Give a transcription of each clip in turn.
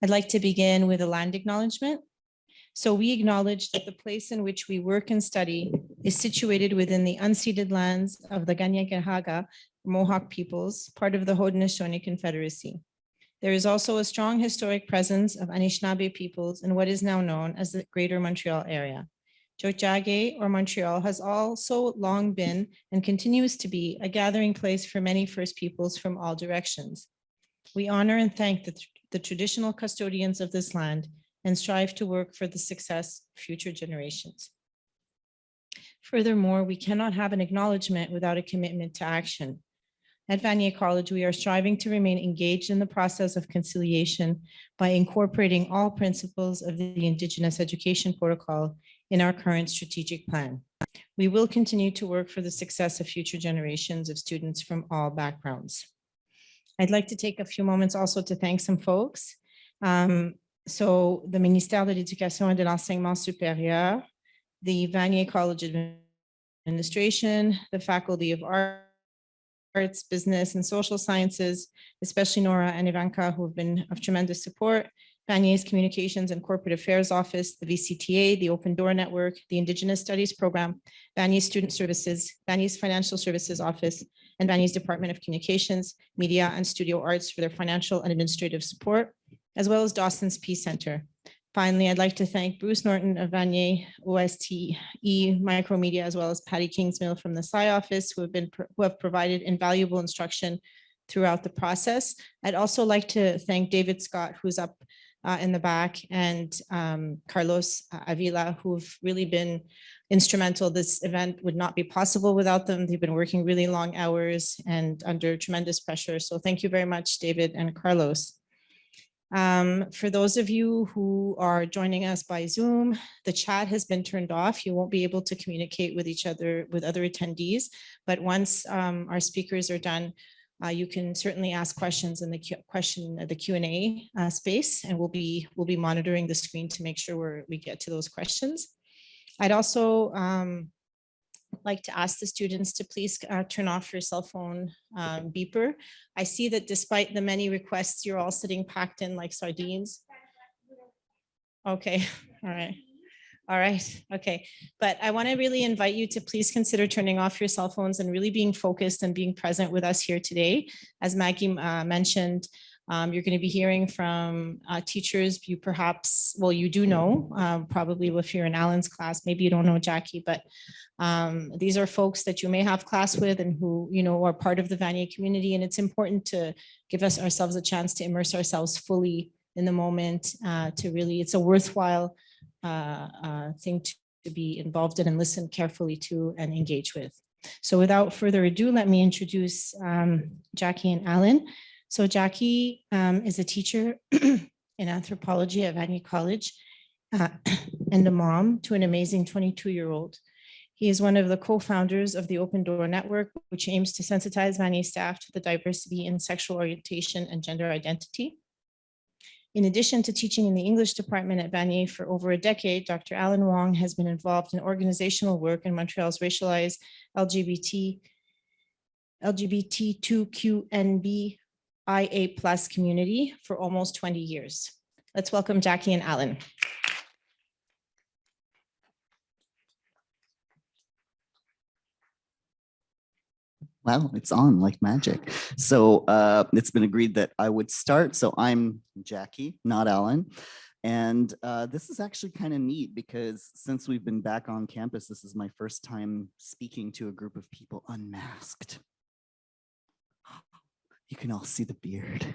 I'd like to begin with a land acknowledgement. So we acknowledge that the place in which we work and study is situated within the unceded lands of the Kanien'kehá:ka Mohawk peoples, part of the Haudenosaunee Confederacy. There is also a strong historic presence of Anishinaabe peoples in what is now known as the Greater Montreal area. Tiohtià:ke, or Montreal, has also long been and continues to be a gathering place for many First Peoples from all directions. We honor and thank the traditional custodians of this land and strive to work for the success of future generations. Furthermore, we cannot have an acknowledgement without a commitment to action. At Valle College, we are striving to remain engaged in the process of conciliation by incorporating all principles of the Indigenous Education Protocol in our current strategic plan. We will continue to work for the success of future generations of students from all backgrounds. I'd like to take a few moments also to thank some folks. So the Ministère de l'Éducation et de l'Enseignement Supérieur, the Valle College Administration, the Faculty of Arts, Business, and Social Sciences, especially Nora and Ivanka, who have been of tremendous support, Valle's Communications and Corporate Affairs Office, the VCTA, the Open Door Network, the Indigenous Studies Program, Valle's Student Services, Valle's Financial Services Office, and Valle's Department of Communications, Media, and Studio Arts for their financial and administrative support, as well as Dawson's Peace Center. Finally, I'd like to thank Bruce Norton of Valle OSTE Micromedia, as well as Patty Kingsmill from the SCI office, who have provided invaluable instruction throughout the process. I'd also like to thank David Scott, who's up in the back, and Carlos Avila, who've really been instrumental. This event would not be possible without them. They've been working really long hours and under tremendous pressure. So thank you very much, David and Carlos. For those of you who are joining us by Zoom, the chat has been turned off. You won't be able to communicate with each other, with other attendees, but once our speakers are done, you can certainly ask questions in the Q&A space, and we'll be monitoring the screen to make sure we get to those questions. I'd also like to ask the students to please turn off your cell phone beeper. I see that despite the many requests, you're all sitting packed in like sardines. Okay, all right. All right, okay. But I want to really invite you to please consider turning off your cell phones and really being focused and being present with us here today. As Maggie mentioned, you're going to be hearing from teachers you perhaps, well, you do know, probably if you're in Alan's class, maybe you don't know Jacky, but these are folks that you may have class with and who, you know, are part of the Valle community. And it's important to give ourselves a chance to immerse ourselves fully in the moment to really, it's a worthwhile thing to be involved in and listen carefully to and engage with. So without further ado, let me introduce Jacky and Alan. So Jacky is a teacher in anthropology at Valle College and a mom to an amazing 22-year-old. He is one of the co-founders of the Open Door Network, which aims to sensitize Valle staff to the diversity in sexual orientation and gender identity. In addition to teaching in the English department at Valle for over a decade, Dr. Alan Wong has been involved in organizational work in Montreal's racialized LGBTQNBIA+ community for almost 20 years. Let's welcome Jacky and Alan. Wow, it's on like magic. So it's been agreed that I would start. So I'm Jacky, not Alan. And this is actually kind of neat because since we've been back on campus, this is my first time speaking to a group of people unmasked. You can all see the beard.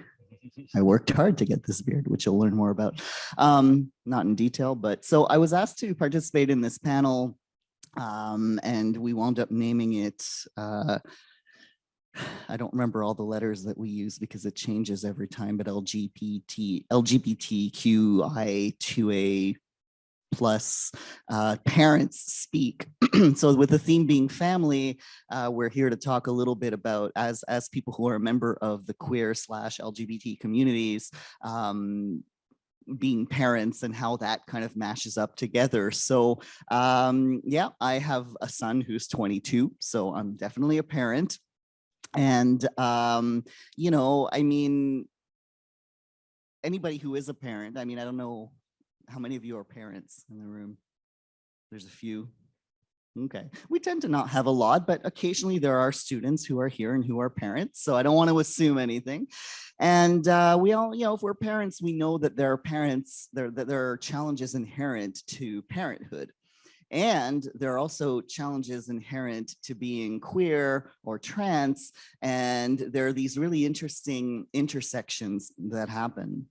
I worked hard to get this beard, which you'll learn more about. Not in detail, but so I was asked to participate in this panel and we wound up naming it I don't remember all the letters that we use because it changes every time, but LGBTQI2A plus parents speak. So with the theme being family, we're here to talk a little bit about as people who are a member of the queer/LGBT communities, being parents and how that kind of mashes up together. So yeah, I have a son who's 22, so I'm definitely a parent. And, you know, I mean, anybody who is a parent, I mean, I don't know how many of you are parents in the room. There's a few. Okay. We tend to not have a lot, but occasionally there are students who are here and who are parents. So I don't want to assume anything. And we all, if we're parents, we know that there are challenges inherent to parenthood. And there are also challenges inherent to being queer or trans. And there are these really interesting intersections that happen.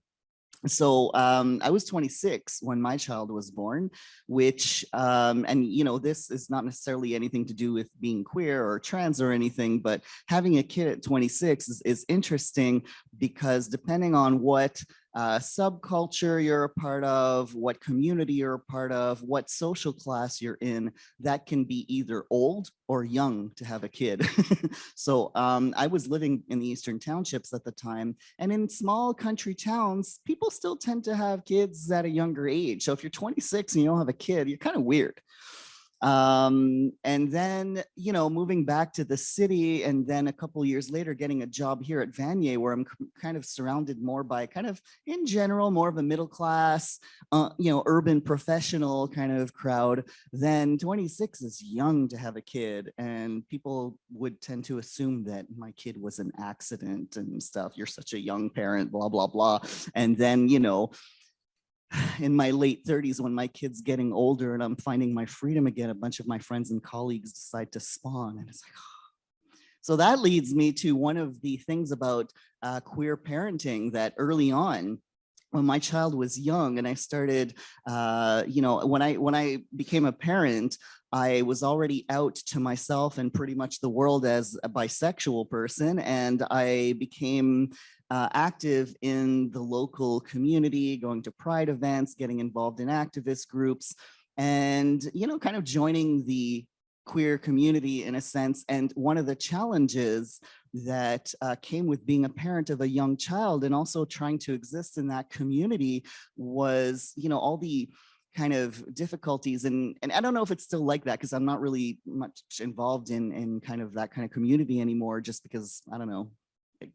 So I was 26 when my child was born, which, and this is not necessarily anything to do with being queer or trans or anything, but having a kid at 26 is interesting because depending on what subculture you're a part of, what community you're a part of, what social class you're in, that can be either old or young to have a kid. So I was living in the Eastern Townships at the time, and in small country towns, people still tend to have kids at a younger age. So if you're 26 and you don't have a kid, you're kind of weird. And then, moving back to the city, and then a couple of years later, getting a job here at Valle, where I'm kind of surrounded more by kind of, in general, more of a middle class, urban professional kind of crowd. Then 26 is young to have a kid, and people would tend to assume that my kid was an accident and stuff. You're such a young parent, blah, blah, blah. And then, in my late 30s, when my kid's getting older and I'm finding my freedom again, a bunch of my friends and colleagues decide to spawn. And it's like, oh. So that leads me to one of the things about queer parenting, that early on, when my child was young and I started, when I became a parent, I was already out to myself and pretty much the world as a bisexual person. And I became active in the local community, going to pride events, getting involved in activist groups, and, kind of joining the queer community in a sense. And one of the challenges that came with being a parent of a young child and also trying to exist in that community was, all the kind of difficulties. And I don't know if it's still like that, because I'm not really much involved in kind of that kind of community anymore, just because, I don't know,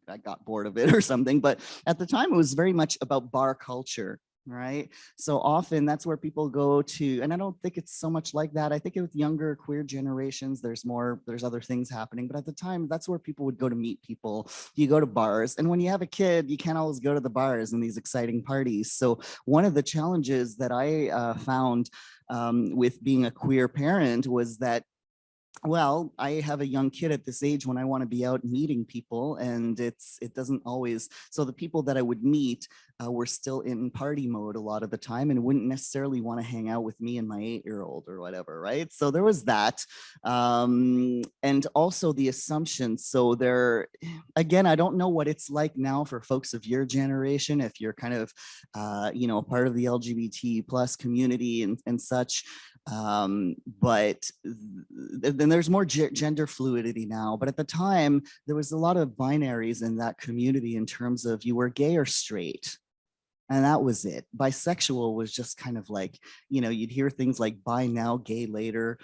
I got bored of it or something. But at the time, it was very much about bar culture, right? So often that's where people go to, and I don't think it's so much like that. I think with younger queer generations, there's other things happening. But at the time, that's where people would go to meet people. You go to bars, and when you have a kid, you can't always go to the bars and these exciting parties. So one of the challenges that I found with being a queer parent was that, well, I have a young kid at this age when I want to be out meeting people, and it doesn't always. So the people that I would meet were still in party mode a lot of the time and wouldn't necessarily want to hang out with me and my 8-year-old or whatever, right? So there was that. And also the assumptions. So again, I don't know what it's like now for folks of your generation, if you're kind of, part of the LGBT plus community and such. But then there's more gender fluidity now. But at the time, there was a lot of binaries in that community in terms of you were gay or straight. And that was it. Bisexual was just kind of like, you'd hear things like bi now, gay later,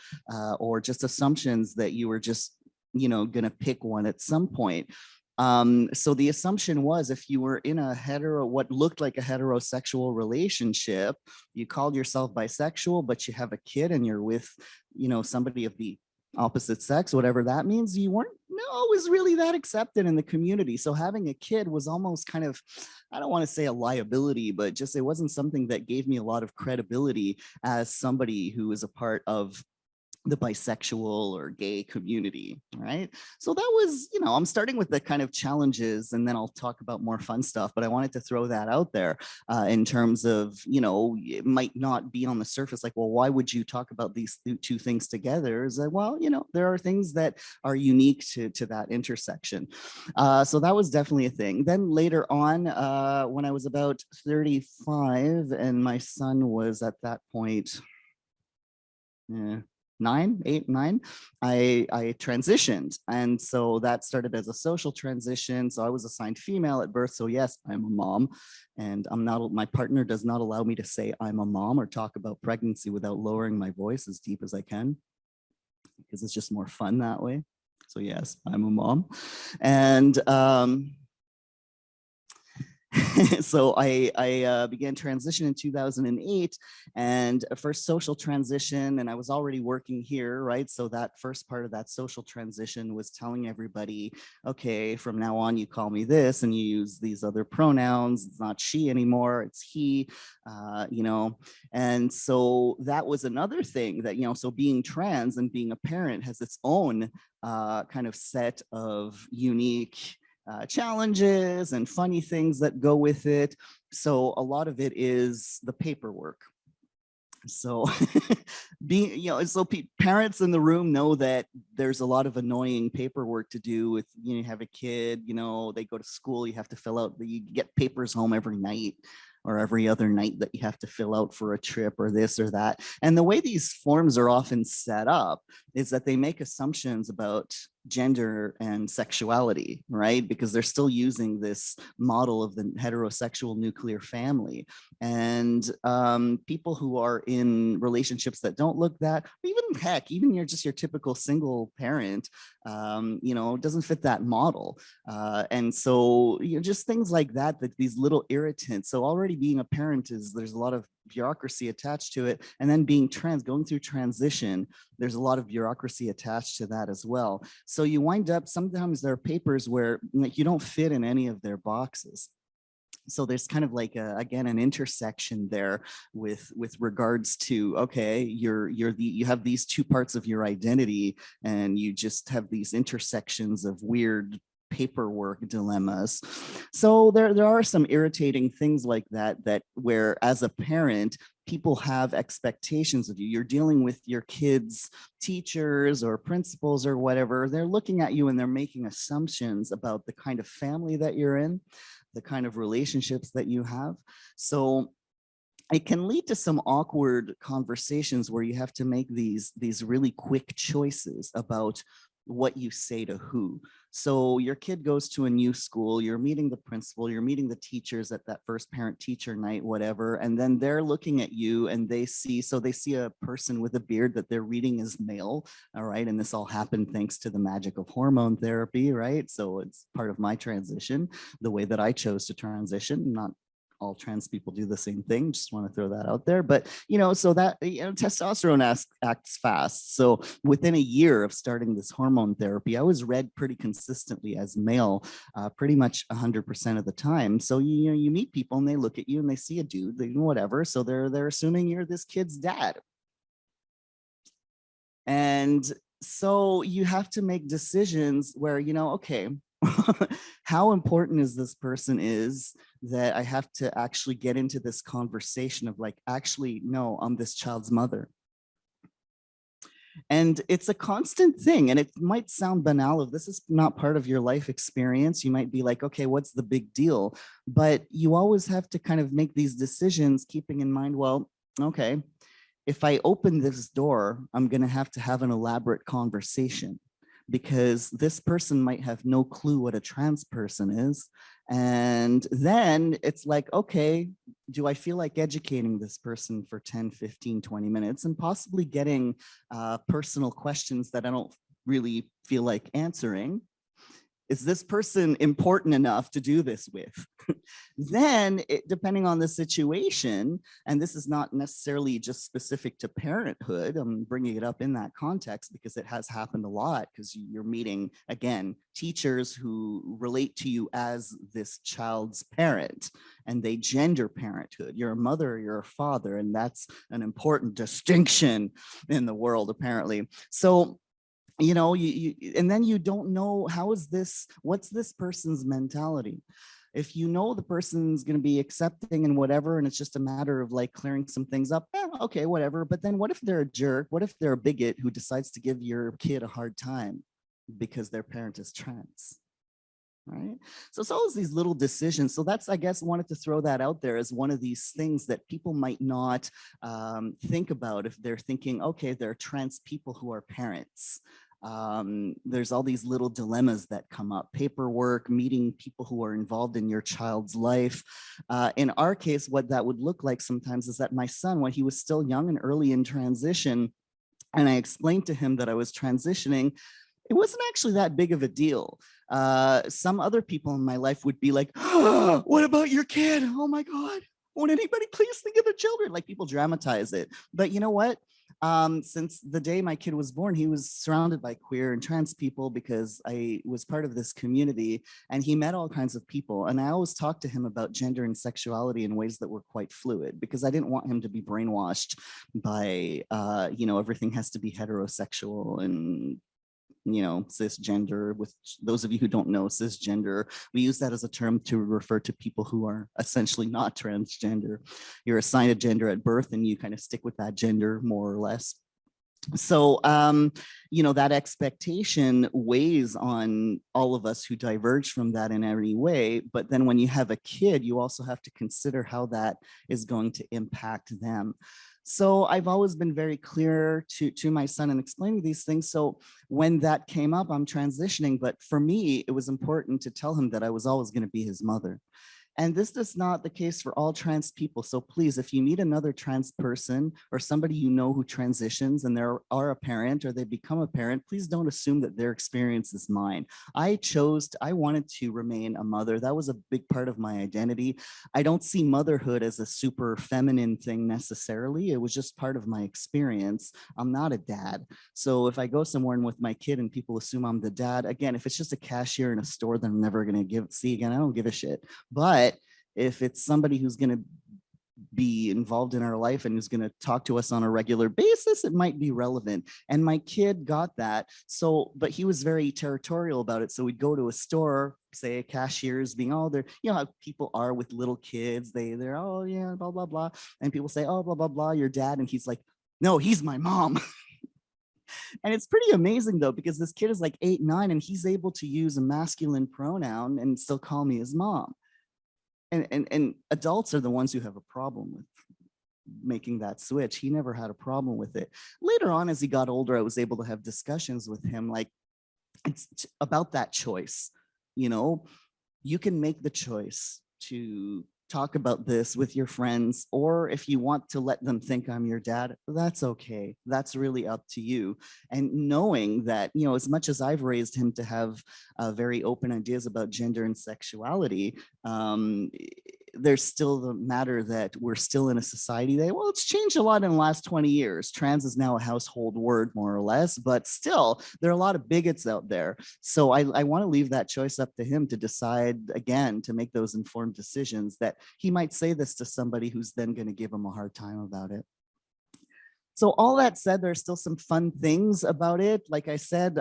or just assumptions that you were just, going to pick one at some point. So the assumption was, if you were in what looked like a heterosexual relationship, you called yourself bisexual, but you have a kid and you're with, somebody of the opposite sex, whatever that means, it was really that accepted in the community. So having a kid was almost kind of, I don't want to say a liability, but just, it wasn't something that gave me a lot of credibility as somebody who is a part of the bisexual or gay community, right? So that was, I'm starting with the kind of challenges, and then I'll talk about more fun stuff, but I wanted to throw that out there in terms of, it might not be on the surface like, well, why would you talk about these two things together? Is that, well, there are things that are unique to that intersection. So that was definitely a thing. Then later on, when I was about 35 and my son was at that point, 9, 8, 9, I transitioned. And so that started as a social transition. So I was assigned female at birth. So yes, I'm a mom, and my partner does not allow me to say I'm a mom or talk about pregnancy without lowering my voice as deep as I can, because it's just more fun that way. So yes, I'm a mom. And So I began transition in 2008, and a first social transition, and I was already working here, right? So that first part of that social transition was telling everybody, okay, from now on you call me this and you use these other pronouns. It's not she anymore, it's he, you know. And so that was another thing that, you know, so being trans and being a parent has its own kind of set of unique challenges and funny things that go with it. So a lot of it is the paperwork. So being, you know, so parents in the room know that there's a lot of annoying paperwork to do with, you have a kid, you know, they go to school, you have to fill out, you get papers home every night or every other night that you have to fill out for a trip or this or that. And the way these forms are often set up is that they make assumptions about gender and sexuality, right? Because they're still using this model of the heterosexual nuclear family. And people who are in relationships that don't look that, even heck, even you're just your typical single parent, you know, doesn't fit that model. And so, you know, just things like that, that these little irritants. So already being a parent there's a lot of bureaucracy attached to it. And then being trans, going through transition, there's a lot of bureaucracy attached to that as well. So you wind up, sometimes there are papers where like, you don't fit in any of their boxes. So there's kind of like again an intersection there with regards to, okay, you have these two parts of your identity and you just have these intersections of weird paperwork dilemmas. So there are some irritating things like that where as a parent, people have expectations of you. You're dealing with your kids' teachers or principals or whatever. They're looking at you and they're making assumptions about the kind of family that you're in, the kind of relationships that you have. So it can lead to some awkward conversations where you have to make these really quick choices about what you say to who. So your kid goes to a new school, you're meeting the principal, you're meeting the teachers at that first parent teacher night, whatever, and then they're looking at you and they see a person with a beard that they're reading as male, all right? And this all happened thanks to the magic of hormone therapy, right? So it's part of my transition, the way that I chose to transition, not all trans people do the same thing. Just want to throw that out there. But, you know, so that, you know, testosterone acts fast. So within a year of starting this hormone therapy, I was read pretty consistently as male, pretty much 100% of the time. So, you know, you meet people and they look at you and they see a dude, they whatever. So they're assuming you're this kid's dad. And so you have to make decisions where, you know, okay, how important is this person is that I have to actually get into this conversation of like, actually, no, I'm this child's mother. And it's a constant thing. And it might sound banal if this is not part of your life experience. You might be like, okay, what's the big deal? But you always have to kind of make these decisions, keeping in mind, well, okay, if I open this door, I'm going to have an elaborate conversation, because this person might have no clue what a trans person is. And then it's like, okay, do I feel like educating this person for 10, 15, 20 minutes and possibly getting personal questions that I don't really feel like answering? Is this person important enough to do this with? Then, depending on the situation, and this is not necessarily just specific to parenthood, I'm bringing it up in that context because it has happened a lot, because you're meeting, again, teachers who relate to you as this child's parent, and they gender parenthood. You're a mother, you're a father, and that's an important distinction in the world, apparently. So, you know, and then you don't know, what's this person's mentality? If you know the person's going to be accepting and whatever, and it's just a matter of like clearing some things up, okay, whatever. But then what if they're a jerk? What if they're a bigot who decides to give your kid a hard time because their parent is trans? Right? So it's always these little decisions. So that's, I guess, wanted to throw that out there as one of these things that people might not think about if they're thinking, okay, there are trans people who are parents. There's all these little dilemmas that come up: paperwork, meeting people who are involved in your child's life. In our case, what that would look like sometimes is that my son, when he was still young and early in transition, and I explained to him that I was transitioning, it wasn't actually that big of a deal. Some other people in my life would be like, oh, what about your kid? Oh my God. Won't anybody please think of the children? Like, people dramatize it. But you know what? Since the day my kid was born, he was surrounded by queer and trans people because I was part of this community, and he met all kinds of people. And I always talked to him about gender and sexuality in ways that were quite fluid, because I didn't want him to be brainwashed by, everything has to be heterosexual and cisgender. With those of you who don't know, cisgender, we use that as a term to refer to people who are essentially not transgender. You're assigned a gender at birth and you kind of stick with that gender more or less. So, that expectation weighs on all of us who diverge from that in any way. But then when you have a kid, you also have to consider how that is going to impact them. So I've always been very clear to my son in explaining these things. So when that came up, I'm transitioning, but for me, it was important to tell him that I was always going to be his mother. And this is not the case for all trans people. So please, if you meet another trans person or somebody you know who transitions and they are a parent or they become a parent, please don't assume that their experience is mine. I wanted to remain a mother. That was a big part of my identity. I don't see motherhood as a super feminine thing necessarily. It was just part of my experience. I'm not a dad. So if I go somewhere and with my kid and people assume I'm the dad, again, if it's just a cashier in a store that I'm never going to see again, I don't give a shit. But if it's somebody who's going to be involved in our life and who's going to talk to us on a regular basis, it might be relevant. And my kid got that. So, but he was very territorial about it. So we'd go to a store, say a cashier's being, they're, how people are with little kids. They're, oh yeah, blah, blah, blah. And people say, oh, blah, blah, blah, your dad. And he's like, no, he's my mom. And it's pretty amazing though, because this kid is like 8, 9, and he's able to use a masculine pronoun and still call me his mom. And adults are the ones who have a problem with making that switch. He never had a problem with it. Later on, as he got older, I was able to have discussions with him, like, it's about that choice. You can make the choice to talk about this with your friends, or if you want to let them think I'm your dad, that's okay. That's really up to you. And knowing that, as much as I've raised him to have very open ideas about gender and sexuality, there's still the matter that we're still in a society that, well, it's changed a lot in the last 20 years. Trans is now a household word, more or less, but still, there are a lot of bigots out there. So I want to leave that choice up to him to decide, again, to make those informed decisions, that he might say this to somebody who's then going to give him a hard time about it. So all that said, there's still some fun things about it. Like I said,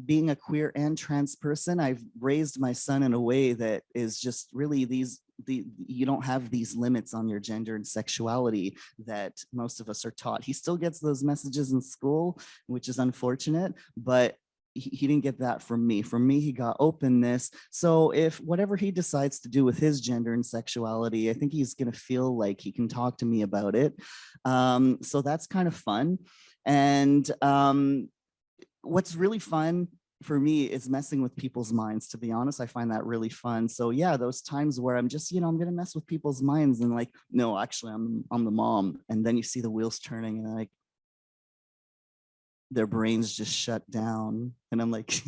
being a queer and trans person, I've raised my son in a way that is just really you don't have these limits on your gender and sexuality that most of us are taught. He still gets those messages in school, which is unfortunate, but he didn't get that from me. From me, he got openness. So if whatever he decides to do with his gender and sexuality, I think he's going to feel like he can talk to me about it. So that's kind of fun. And what's really fun for me is messing with people's minds. To be honest, I find that really fun. So yeah, those times where I'm just, I'm going to mess with people's minds and like, no, actually I'm the mom. And then you see the wheels turning and like, their brains just shut down. And I'm like,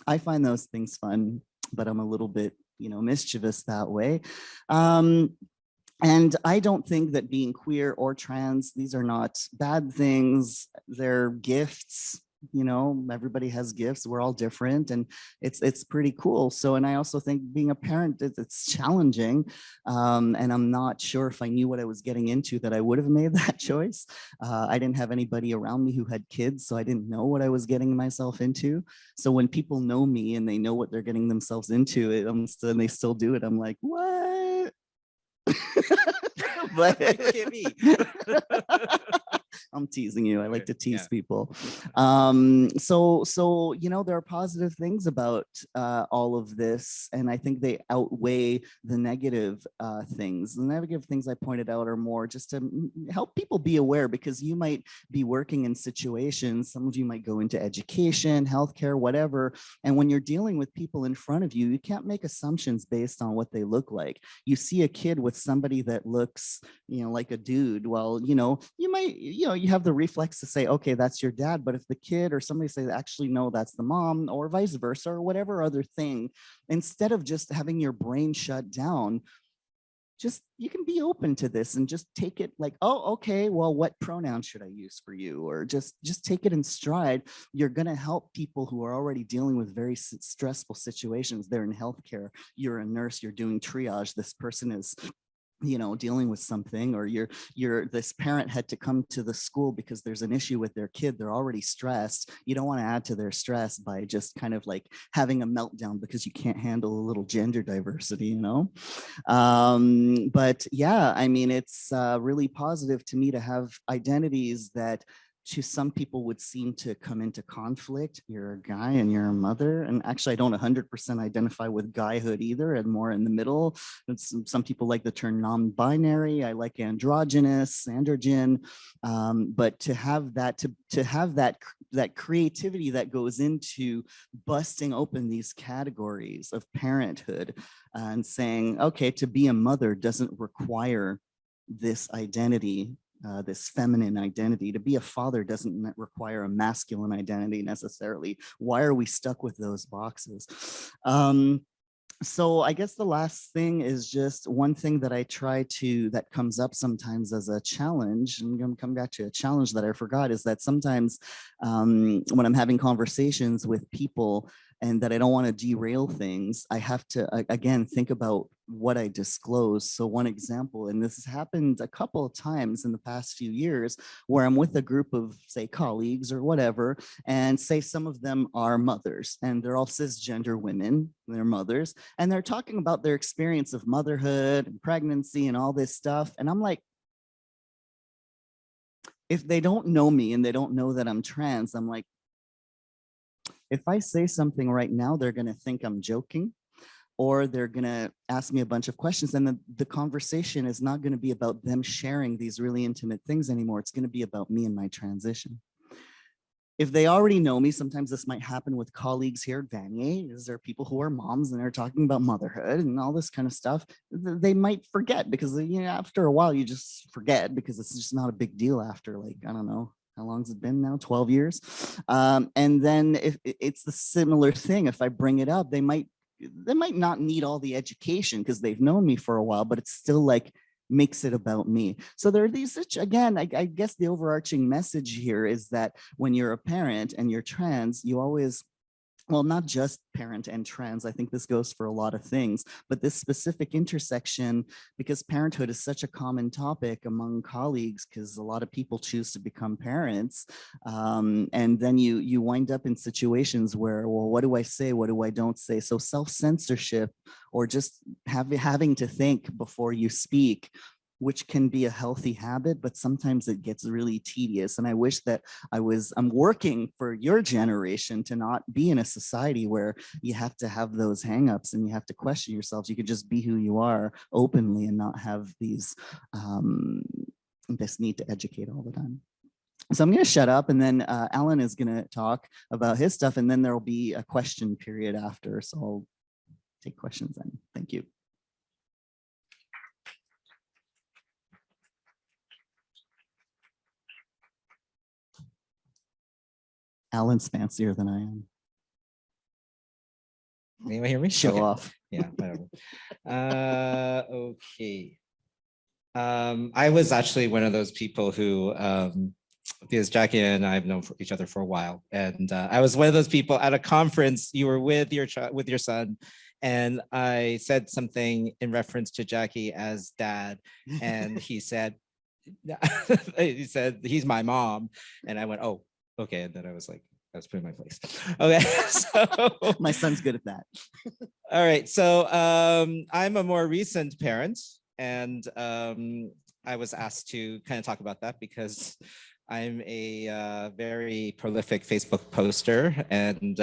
I find those things fun, but I'm a little bit, mischievous that way. And I don't think that being queer or trans, these are not bad things. They're gifts. Everybody has gifts. We're all different, and it's pretty cool. So, and I also think being a parent, it's challenging, and I'm not sure if I knew what I was getting into that I would have made that choice. I didn't have anybody around me who had kids, so I didn't know what I was getting myself into. So when people know me and they know what they're getting themselves into, and they still do it, I'm like, what? But Look at me. I'm teasing you. I like to tease Yeah. people. So there are positive things about all of this, and I think they outweigh the negative things. The negative things I pointed out are more just to help people be aware, because you might be working in situations. Some of you might go into education, healthcare, whatever. And when you're dealing with people in front of you, you can't make assumptions based on what they look like. You see a kid with somebody that looks, like a dude. Well, you might, you have the reflex to say, okay, that's your dad. But if the kid or somebody says, actually, no, that's the mom, or vice versa, or whatever other thing, instead of just having your brain shut down, just you can be open to this and just take it like, oh, okay, well, what pronoun should I use for you? Or just take it in stride. You're going to help people who are already dealing with very stressful situations. They're in healthcare. You're a nurse. You're doing triage. This person is dealing with something, or this parent had to come to the school because there's an issue with their kid. They're already stressed. You don't want to add to their stress by just kind of like having a meltdown because you can't handle a little gender diversity, but yeah, I mean, it's really positive to me to have identities that to some people would seem to come into conflict. You're a guy and you're a mother. And actually, I don't 100% identify with guyhood either, and more in the middle. Some people like the term non-binary. I like androgynous, androgen. But to have that, to have that creativity that goes into busting open these categories of parenthood and saying, okay, to be a mother doesn't require this identity. This feminine identity. To be a father doesn't require a masculine identity necessarily. Why are we stuck with those boxes? So I guess the last thing is just one thing that I try to, that comes up sometimes as a challenge, and I'm going to come back to a challenge that I forgot, is that sometimes when I'm having conversations with people and that I don't want to derail things, I have to, again, think about what I disclose. So one example, and this has happened a couple of times in the past few years, where I'm with a group of, say, colleagues or whatever, and say some of them are mothers, and they're all cisgender women, they're mothers, and they're talking about their experience of motherhood and pregnancy and all this stuff. And I'm like, if they don't know me and they don't know that I'm trans, I'm like, if I say something right now, they're going to think I'm joking, or they're going to ask me a bunch of questions. And the conversation is not going to be about them sharing these really intimate things anymore. It's going to be about me and my transition. If they already know me, sometimes this might happen with colleagues here at Valle. Is there people who are moms and they're talking about motherhood and all this kind of stuff? They might forget because, after a while you just forget because it's just not a big deal after, like, I don't know, how long has it been now? 12 years. And then if it's the similar thing, if I bring it up, they might not need all the education because they've known me for a while, but it's still like makes it about me. So there are these, again, I guess the overarching message here is that when you're a parent and you're trans, you always, well, not just parent and trans, I think this goes for a lot of things, but this specific intersection, because parenthood is such a common topic among colleagues, because a lot of people choose to become parents. And then you wind up in situations where, well, what do I say? What do I don't say? So self-censorship, or just having to think before you speak, which can be a healthy habit, but sometimes it gets really tedious. And I wish that I'm working for your generation to not be in a society where you have to have those hangups and you have to question yourselves. You could just be who you are openly and not have these, this need to educate all the time. So I'm going to shut up, and then Alan is going to talk about his stuff, and then there'll be a question period after. So I'll take questions then. Thank you. Alan's fancier than I am. Anyone hear me? Show off. Yeah, whatever. Okay. I was actually one of those people who, because Jacky and I have known each other for a while, and I was one of those people at a conference. You were with your son, and I said something in reference to Jacky as dad, and he said, he's my mom, and I went, oh. Okay, and then I was like, I was putting my place. Okay, so my son's good at that. All right, so I'm a more recent parent, and I was asked to kind of talk about that because I'm a very prolific Facebook poster, and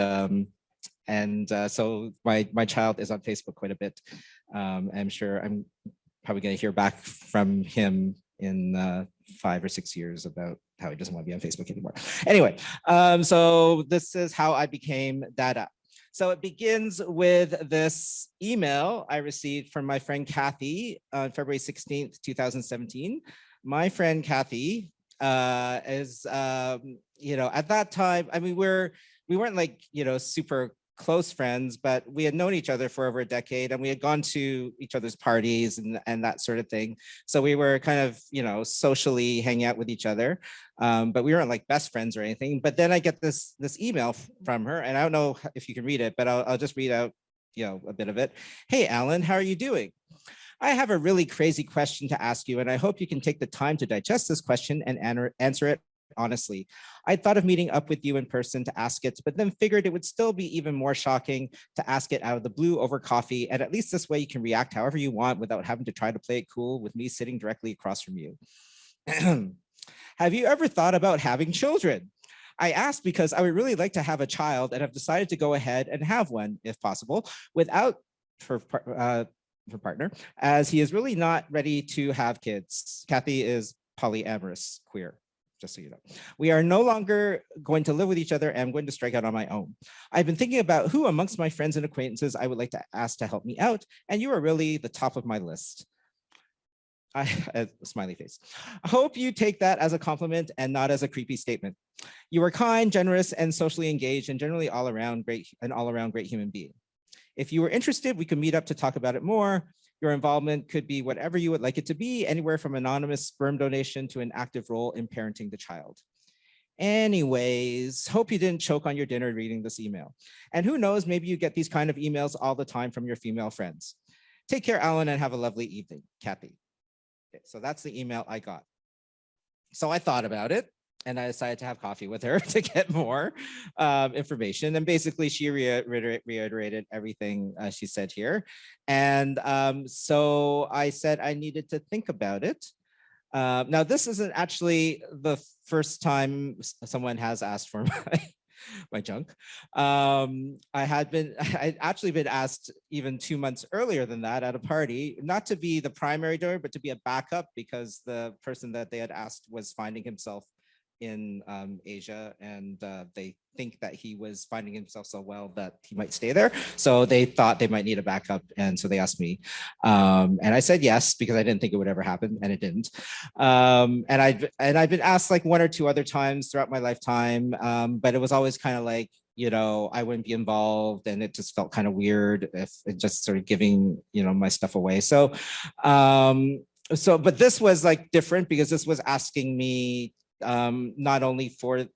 so my child is on Facebook quite a bit. I'm sure I'm probably going to hear back from him in 5 or 6 years about how he doesn't want to be on Facebook anymore. Anyway, so this is how I became Dada. So it begins with this email I received from my friend Kathy on February 16th, 2017. My friend Kathy is, at that time, I mean, we weren't like, super close friends, but we had known each other for over a decade, and we had gone to each other's parties and that sort of thing. So we were kind of, socially hanging out with each other, but we weren't like best friends or anything. But then I get this email from her, and I don't know if you can read it, but I'll just read out, a bit of it. Hey, Alan, how are you doing? I have a really crazy question to ask you, and I hope you can take the time to digest this question and answer it honestly. I thought of meeting up with you in person to ask it, but then figured it would still be even more shocking to ask it out of the blue over coffee. And at least this way you can react however you want without having to try to play it cool with me sitting directly across from you. Have you ever thought about having children? I asked because I would really like to have a child and have decided to go ahead and have one, if possible, without her partner, as he is really not ready to have kids. Kathy is polyamorous queer, just so you know. We are no longer going to live with each other, and I'm going to strike out on my own. I've been thinking about who amongst my friends and acquaintances I would like to ask to help me out, and you are really the top of my list. A smiley face. I hope you take that as a compliment and not as a creepy statement. You are kind, generous, and socially engaged, and generally all around great human being. If you were interested, we could meet up to talk about it more. Your involvement could be whatever you would like it to be, anywhere from anonymous sperm donation to an active role in parenting the child. Anyways, hope you didn't choke on your dinner reading this email. And who knows, maybe you get these kind of emails all the time from your female friends. Take care, Alan, and have a lovely evening, Kathy. Okay, so that's the email I got. So I thought about it, and I decided to have coffee with her to get more information. And basically, she reiterated everything she said here. And so I said I needed to think about it. Now, this isn't actually the first time someone has asked for my junk. I'd actually been asked even 2 months earlier than that at a party, not to be the primary donor, but to be a backup, because the person that they had asked was finding himself in Asia, and they think that he was finding himself so well that he might stay there. So they thought they might need a backup, and so they asked me, and I said yes, because I didn't think it would ever happen, and it didn't. And I've been asked like 1 or 2 other times throughout my lifetime, but it was always kind of like, I wouldn't be involved, and it just felt kind of weird if it just sort of giving my stuff away. So but this was like different, because this was asking me not only for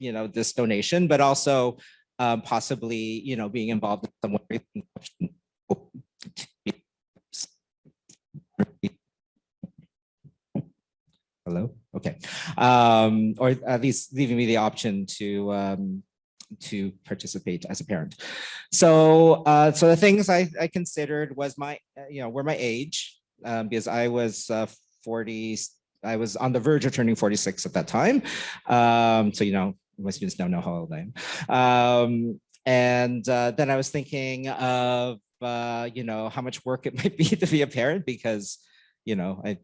this donation, but also possibly being involved in some way. Hello. Okay. Or at least leaving me the option to participate as a parent. So so the things I considered was were my age, because I was 40. I was on the verge of turning 46 at that time. So, my students now know how old I am. And then I was thinking of, how much work it might be to be a parent, because, I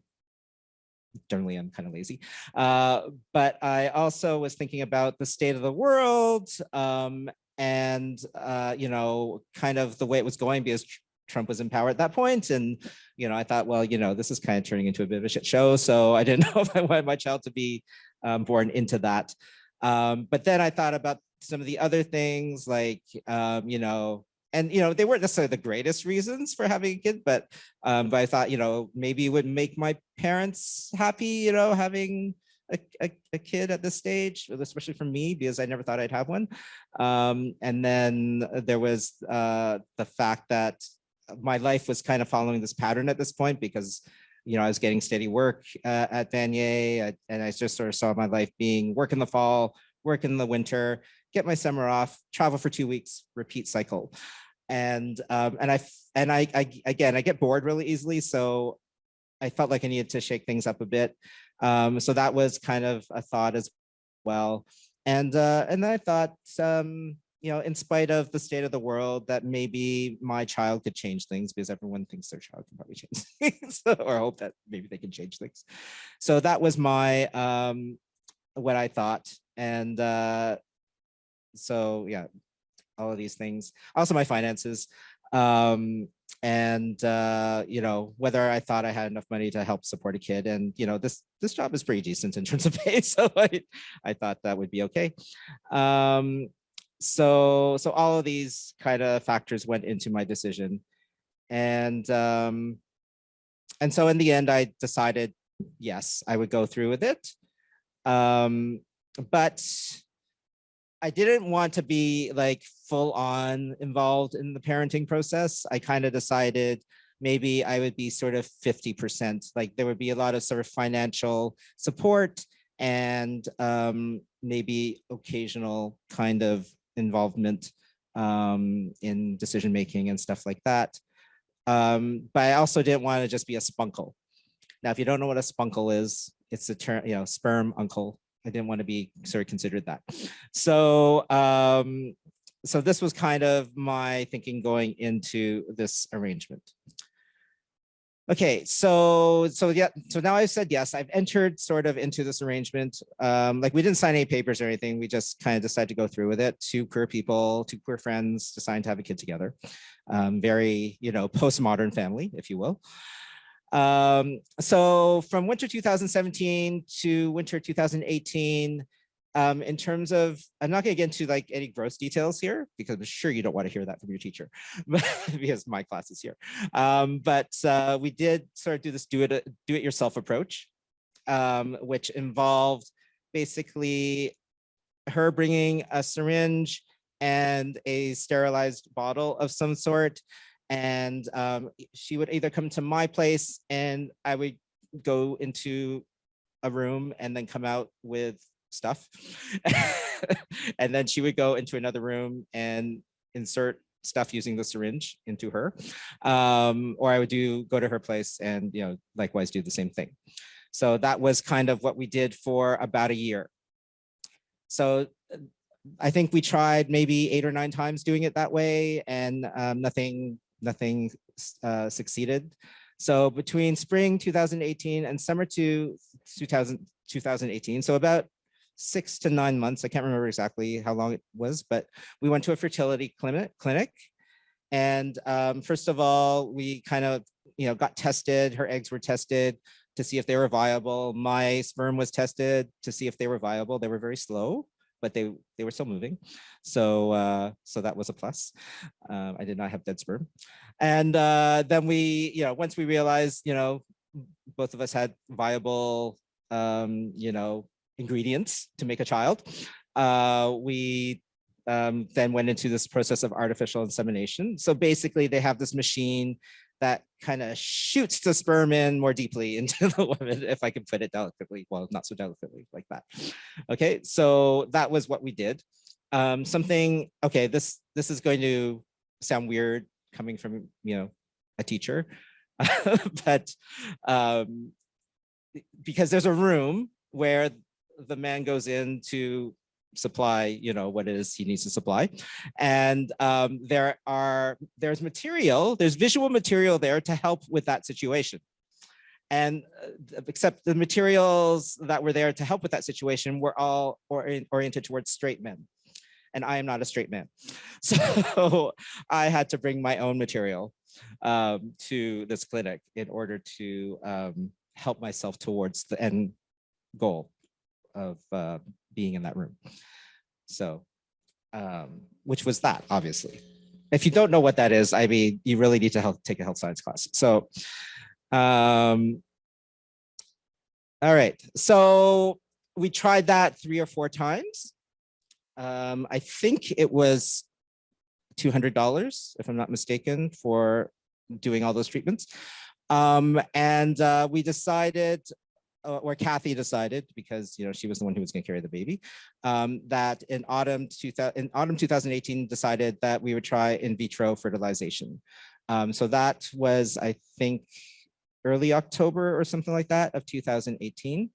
generally am kind of lazy. But I also was thinking about the state of the world, and, kind of the way it was going, because Trump was in power at that point. And, I thought, well, this is kind of turning into a bit of a shit show. So I didn't know if I wanted my child to be born into that. But then I thought about some of the other things, like, and, they weren't necessarily the greatest reasons for having a kid, but I thought, maybe it would make my parents happy, having a kid at this stage, especially for me, because I never thought I'd have one. And then there was the fact that my life was kind of following this pattern at this point, because I was getting steady work at Valle, and I just sort of saw my life being work in the fall, work in the winter, get my summer off, travel for 2 weeks, repeat cycle. And I get bored really easily, so I felt like I needed to shake things up a bit. So that was kind of a thought as well. And then I thought, in spite of the state of the world, that maybe my child could change things, because everyone thinks their child can probably change things, or hope that maybe they can change things. So that was my what I thought. And so yeah, all of these things. Also my finances. and you know, whether I thought I had enough money to help support a kid. And you know, this job is pretty decent in terms of pay, so I thought that would be okay. So all of these kind of factors went into my decision, and so in the end, I decided yes, I would go through with it. But I didn't want to be like full on involved in the parenting process. I kind of decided maybe I would be sort of 50%, like there would be a lot of sort of financial support and maybe occasional kind of involvement in decision making and stuff like that. But I also didn't want to just be a spunkle. Now, if you don't know what a spunkle is, it's a term, you know, sperm uncle. I didn't want to be sort of considered that. So, so this was kind of my thinking going into this arrangement. Okay, so yeah, so now I've said yes. I've entered sort of into this arrangement. Like we didn't sign any papers or anything. We just kind of decided to go through with it. Two queer people, two queer friends decided to have a kid together. Very, you know, postmodern family, if you will. So from winter 2017 to winter 2018, in terms of, I'm not going to get into like any gross details here because I'm sure you don't want to hear that from your teacher, because my class is here. But we did sort of do this do it yourself approach, which involved basically her bringing a syringe and a sterilized bottle of some sort. And she would either come to my place and I would go into a room and then come out with stuff. And then she would go into another room and insert stuff using the syringe into her. Or I would go to her place and, you know, likewise do the same thing. So that was kind of what we did for about a year. So I think we tried maybe 8 or 9 times doing it that way, and nothing succeeded. So between spring 2018 and summer 2018, so about 6 to 9 months, I can't remember exactly how long it was, but we went to a fertility clinic. And first of all, we kind of, you know, got tested. Her eggs were tested to see if they were viable. My sperm was tested to see if they were viable. They were very slow, but they were still moving. So so that was a plus. I did not have dead sperm. And then we, you know, once we realized, you know, both of us had viable, you know, ingredients to make a child, we then went into this process of artificial insemination. So basically they have this machine that kind of shoots the sperm in more deeply into the woman, if I can put it delicately. Well, not so delicately like that. Okay, so that was what we did. Something, okay, this is going to sound weird coming from, you know, a teacher, but because there's a room where the man goes in to supply, you know, what it is he needs to supply. And there's visual material there to help with that situation. And except the materials that were there to help with that situation were all oriented towards straight men. And I am not a straight man. So I had to bring my own material to this clinic in order to help myself towards the end goal of being in that room. So, which was that, obviously. If you don't know what that is, I mean, you really need to take a health science class. So, all right. So we tried that 3 or 4 times. I think it was $200, if I'm not mistaken, for doing all those treatments. And we decided, or Kathy decided, because, you know, she was the one who was going to carry the baby, that in autumn 2018 decided that we would try in vitro fertilization. So that was, I think, early October or something like that of 2018.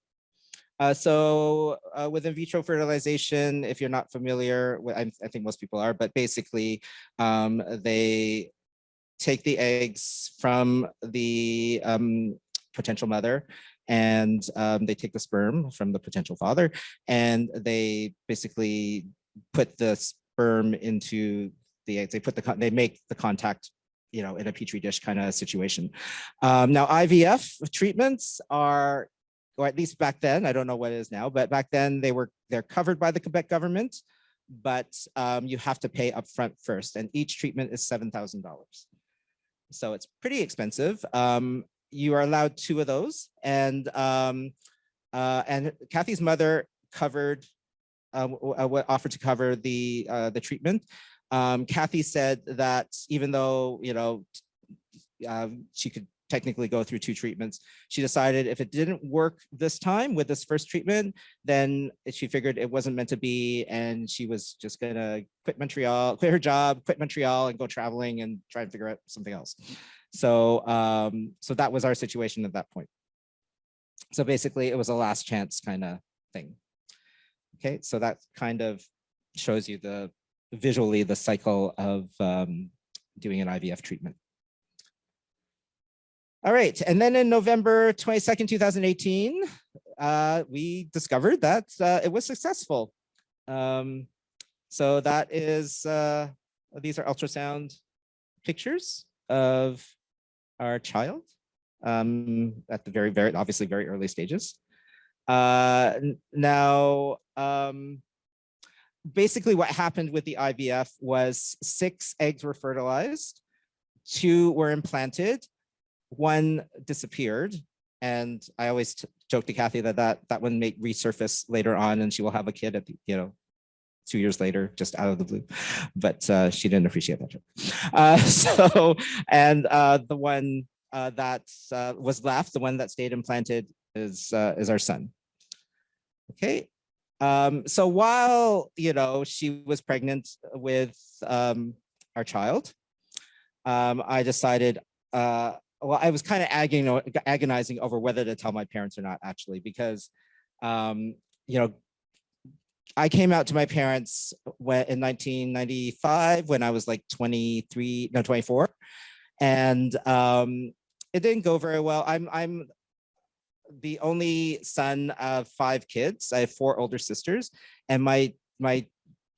So with in vitro fertilization, if you're not familiar, I think most people are, but basically they take the eggs from the potential mother, and they take the sperm from the potential father, and they basically put the sperm into the eggs. They make the contact in a petri dish kind of situation. Now, IVF treatments are, or at least back then, I don't know what it is now, but back then they're covered by the Quebec government, but you have to pay upfront first, and each treatment is $7,000. So it's pretty expensive. You are allowed 2 of those, and Kathy's mother covered, offered to cover the treatment. Kathy said that even though she could technically go through 2 treatments, she decided if it didn't work this time with this first treatment, then she figured it wasn't meant to be, and she was just gonna quit her job, quit Montreal, and go traveling and try and figure out something else. So so that was our situation at that point. So basically, it was a last chance kind of thing. Okay, so that kind of shows you visually the cycle of doing an IVF treatment. All right, and then in November 22nd, 2018, we discovered that it was successful. So that is, these are ultrasound pictures of our child at the very, obviously very early stages. Now, basically what happened with the IVF was 6 eggs were fertilized, 2 were implanted, 1 disappeared. And I always joke to Kathy that one may resurface later on, and she will have a kid at the, 2 years later, just out of the blue. But she didn't appreciate that joke. The one that was left, the one that stayed implanted, is our son. Okay. So while she was pregnant with our child, I decided, well, I was kind of agonizing over whether to tell my parents or not, actually, because I came out to my parents in 1995 when I was like 24, and it didn't go very well. I'm the only son of 5 kids. I have 4 older sisters, and my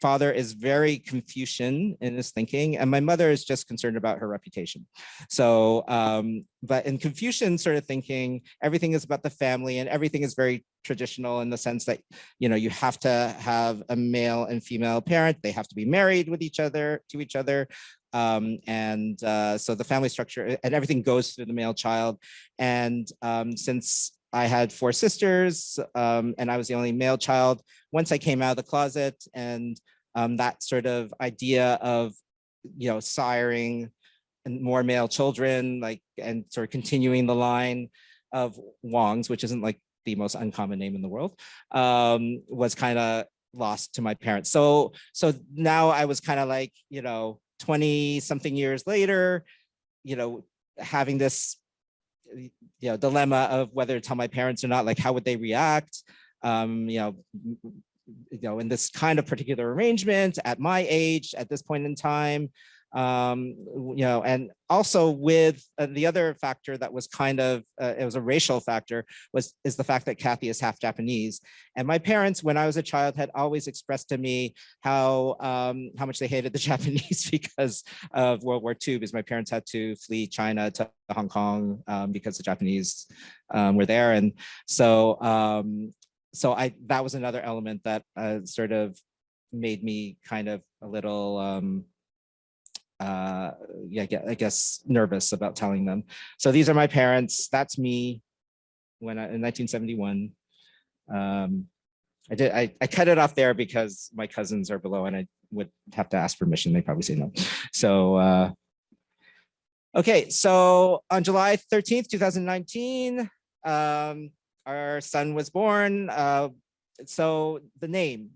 father is very Confucian in his thinking, and my mother is just concerned about her reputation. So, but in Confucian sort of thinking, everything is about the family, and everything is very traditional in the sense that, you have to have a male and female parent. They have to be married with each other, to each other. So the family structure and everything goes through the male child. And since I had 4 sisters and I was the only male child, once I came out of the closet, and that sort of idea of, siring and more male children, and sort of continuing the line of Wongs, which isn't like the most uncommon name in the world, was kind of lost to my parents. So now I was kind of like, 20 something years later, having this, dilemma of whether to tell my parents or not, like how would they react, in this kind of particular arrangement at my age at this point in time, and also with the other factor that was kind of, it was a racial factor, is the fact that Kathy is half Japanese. And my parents, when I was a child, had always expressed to me how much they hated the Japanese because of World War II, because my parents had to flee China to Hong Kong because the Japanese were there. And so, that was another element that sort of made me kind of a little, I guess nervous about telling them. So these are my parents. That's me in 1971. I cut it off there because my cousins are below, and I would have to ask permission. They probably say no. So okay, so on July 13th, 2019, our son was born. So the name.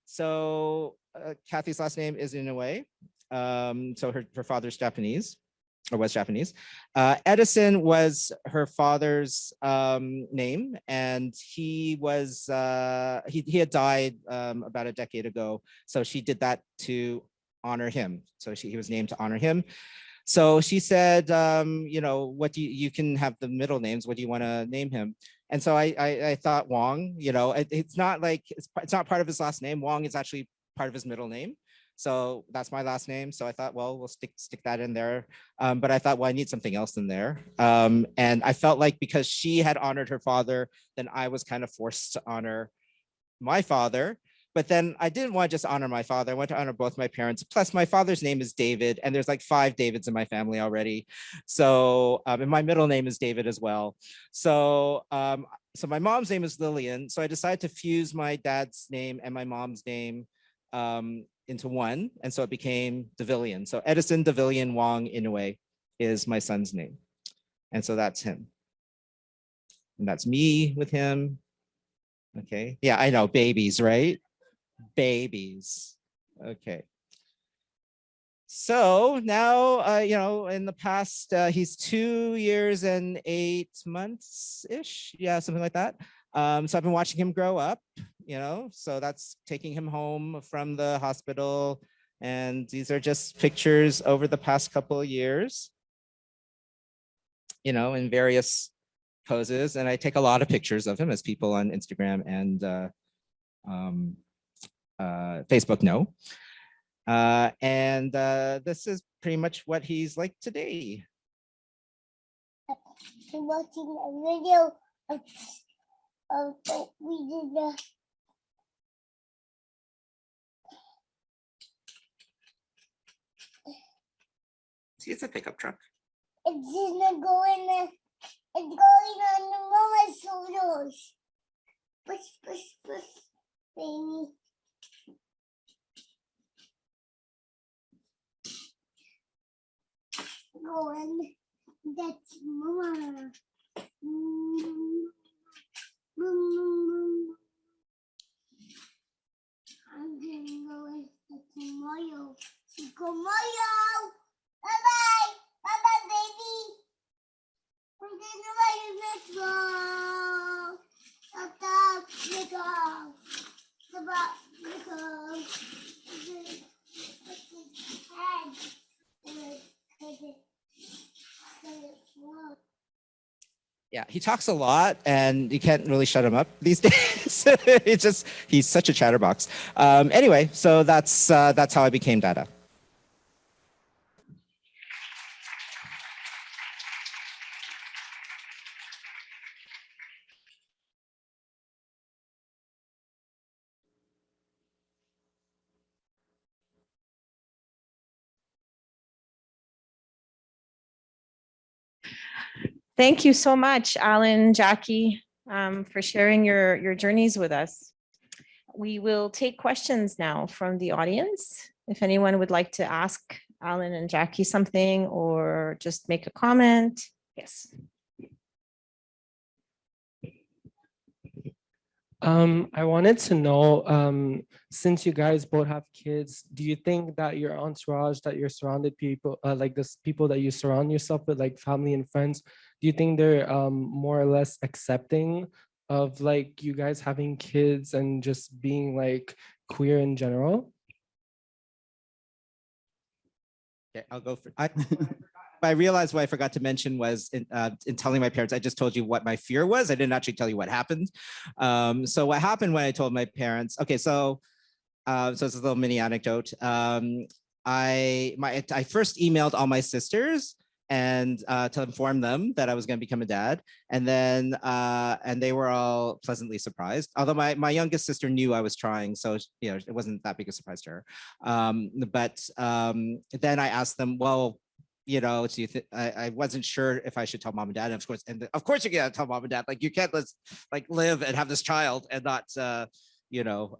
So Kathy's last name is Inoue. So her father's Japanese, or was Japanese. Edison was her father's name, and he was he had died about a decade ago. So she did that to honor him. So he was named to honor him. So she said, what do you can have the middle names. What do you want to name him? And so I thought Wong. It's not like it's not part of his last name. Wong is actually part of his middle name. So that's my last name. So I thought, well, we'll stick that in there. But I thought, well, I need something else in there. And I felt like because she had honored her father, then I was kind of forced to honor my father. But then I didn't want to just honor my father. I want to honor both my parents. Plus, my father's name is David, and there's like 5 Davids in my family already. So, and my middle name is David as well. So, so my mom's name is Lillian. So I decided to fuse my dad's name and my mom's name into one, and so it became Devillian. So Edison Devillian Wong Inoue is my son's name, and so that's him, and that's me with him. Okay, yeah, I know, babies, right? Babies. Okay. So now, you know, in the past, he's 2 years and 8 months ish. Yeah, something like that. So I've been watching him grow up, you know, so that's taking him home from the hospital. And these are just pictures over the past couple of years, you know, in various poses. And I take a lot of pictures of him, as people on Instagram and Facebook know. And this is pretty much what he's like today. I'm watching a video of we did the See, it's a pickup truck. it's gonna go in the it's going on the mama's shoulders. Push, baby. Go in. That's mama. I'm gonna go with the tomorrow. Tomorrow. Bye-bye. Bye-bye, baby. I'm gonna ride a metro. Stop, let go. Stop, let go. Yeah, he talks a lot and you can't really shut him up these days. It's just, he's such a chatterbox. Anyway, so that's how I became Dada. Thank you so much, Alan, Jackie, for sharing your journeys with us. We will take questions now from the audience. If anyone would like to ask Alan and Jackie something or just make a comment. Yes. I wanted to know, since you guys both have kids, do you think that your entourage, that you're surrounded people, like the people that you surround yourself with, like family and friends, do you think they're more or less accepting of like you guys having kids and just being like queer in general? Okay, I'll go for I realized what I forgot to mention was in telling my parents, I just told you what my fear was. I didn't actually tell you what happened. So what happened when I told my parents, okay, so it's a little mini anecdote. I first emailed all my sisters and to inform them that I was going to become a dad. And then, and they were all pleasantly surprised. Although my youngest sister knew I was trying, so you know, it wasn't that big a surprise to her. But then I asked them, well, you know, so I wasn't sure if I should tell mom and dad. And of course you gotta tell mom and dad, like you can't like live and have this child and not, you know,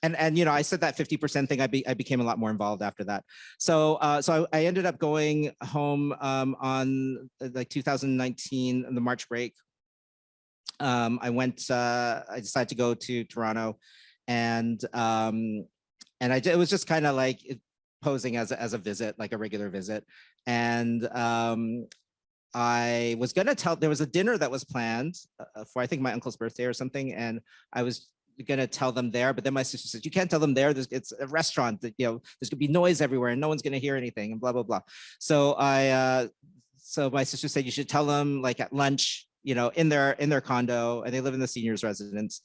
and you know, I said that 50% thing. I became a lot more involved after that. So so I ended up going home on like 2019, the March break. I decided to go to Toronto, and it was just kind of like posing as a visit, like a regular visit. And I was gonna tell, there was a dinner that was planned for, I think, my uncle's birthday or something. And I was gonna tell them there, but then my sister said, you can't tell them there. It's a restaurant that, you know, there's gonna be noise everywhere and no one's gonna hear anything and blah, blah, blah. So so my sister said, you should tell them like at lunch, you know, in their condo, and they live in the seniors residence,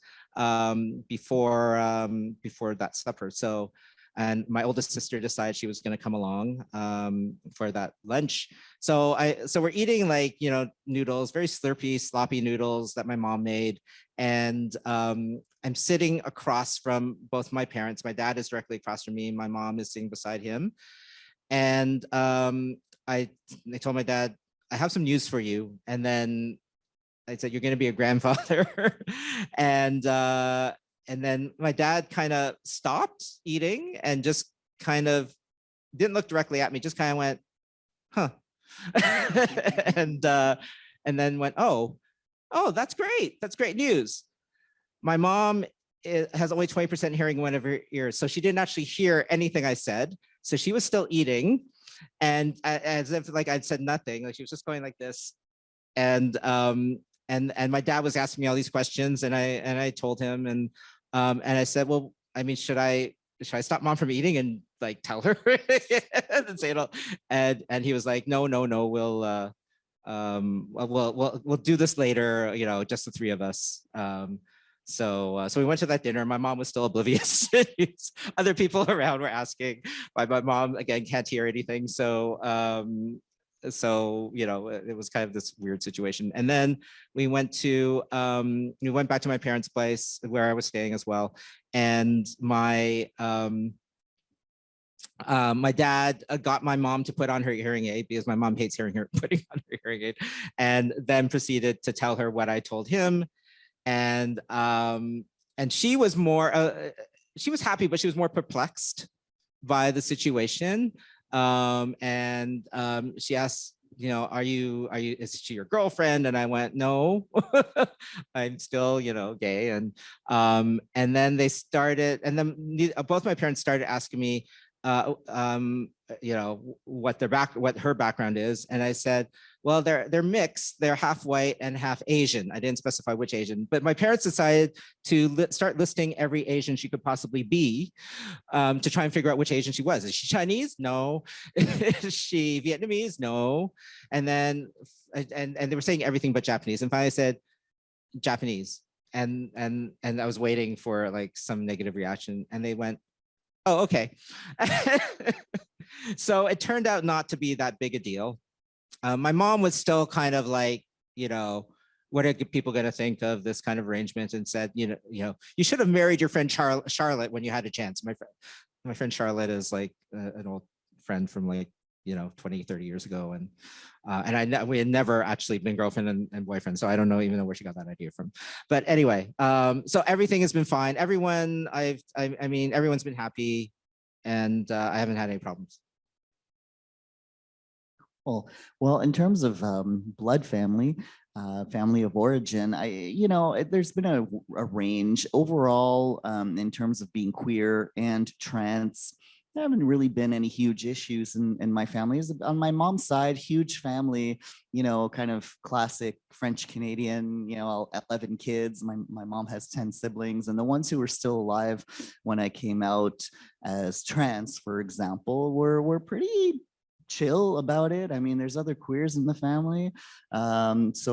before that supper. So and my oldest sister decided she was going to come along for that lunch. So we're eating like, you know, noodles, very slurpy, sloppy noodles that my mom made. And I'm sitting across from both my parents. My dad is directly across from me. My mom is sitting beside him. And I told my dad, I have some news for you. And then I said, you're going to be a grandfather. And then my dad kind of stopped eating and just kind of didn't look directly at me, just kind of went, huh. And then went, oh, that's great. That's great news. My mom has only 20% hearing in one of her ears, so she didn't actually hear anything I said. So she was still eating, and as if like I'd said nothing, like she was just going like this. And my dad was asking me all these questions, and I told him, and I said, well, I mean, should I stop mom from eating and like tell her and say it all? And he was like, no, we'll do this later, you know, just the three of us. So we went to that dinner. My mom was still oblivious. Other people around were asking. My mom again can't hear anything. So you know, it was kind of this weird situation. And then we went back to my parents' place where I was staying as well. And my dad got my mom to put on her hearing aid because my mom hates putting on her hearing aid, and then proceeded to tell her what I told him. And she was more, she was happy, but she was more perplexed by the situation. She asked, you know, is she your girlfriend? And I went, no, I'm still, you know, gay. And then both my parents started asking me, you know, what her background is. And I said, well, they're mixed. They're half white and half Asian. I didn't specify which Asian, but my parents decided to start listing every Asian she could possibly be, to try and figure out which Asian she was. Is she Chinese? No. Is she Vietnamese? No. And then and they were saying everything but Japanese. And finally I said Japanese. And I was waiting for like some negative reaction, and they went, oh, okay. So it turned out not to be that big a deal. My mom was still kind of like, you know, what are people going to think of this kind of arrangement, and said, you know, you should have married your friend Charlotte when you had a chance. My friend Charlotte is like an old friend from like, you know, 20, 30 years ago. And we had never actually been girlfriend and boyfriend. So I don't know where she got that idea from. But anyway, so everything has been fine. Everyone, I mean, everyone's been happy, and I haven't had any problems. Well, in terms of blood family, family of origin, there's been a range overall in terms of being queer and trans. There haven't really been any huge issues in my family. On my mom's side, huge family, you know, kind of classic French Canadian, you know, 11 kids. My mom has 10 siblings, and the ones who were still alive when I came out as trans, for example, were pretty chill about it. I mean, there's other queers in the family. That's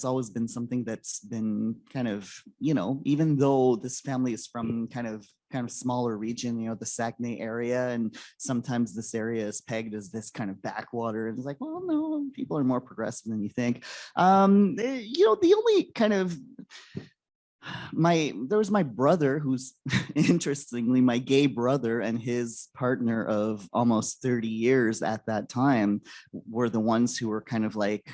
always been something that's been kind of, you know, even though this family is from kind of smaller region, you know, the Saguenay area, and sometimes this area is pegged as this kind of backwater, and it's like, well, no, people are more progressive than you think. You know, the only kind of there was my brother, who's interestingly my gay brother, and his partner of almost 30 years at that time were the ones who were kind of like,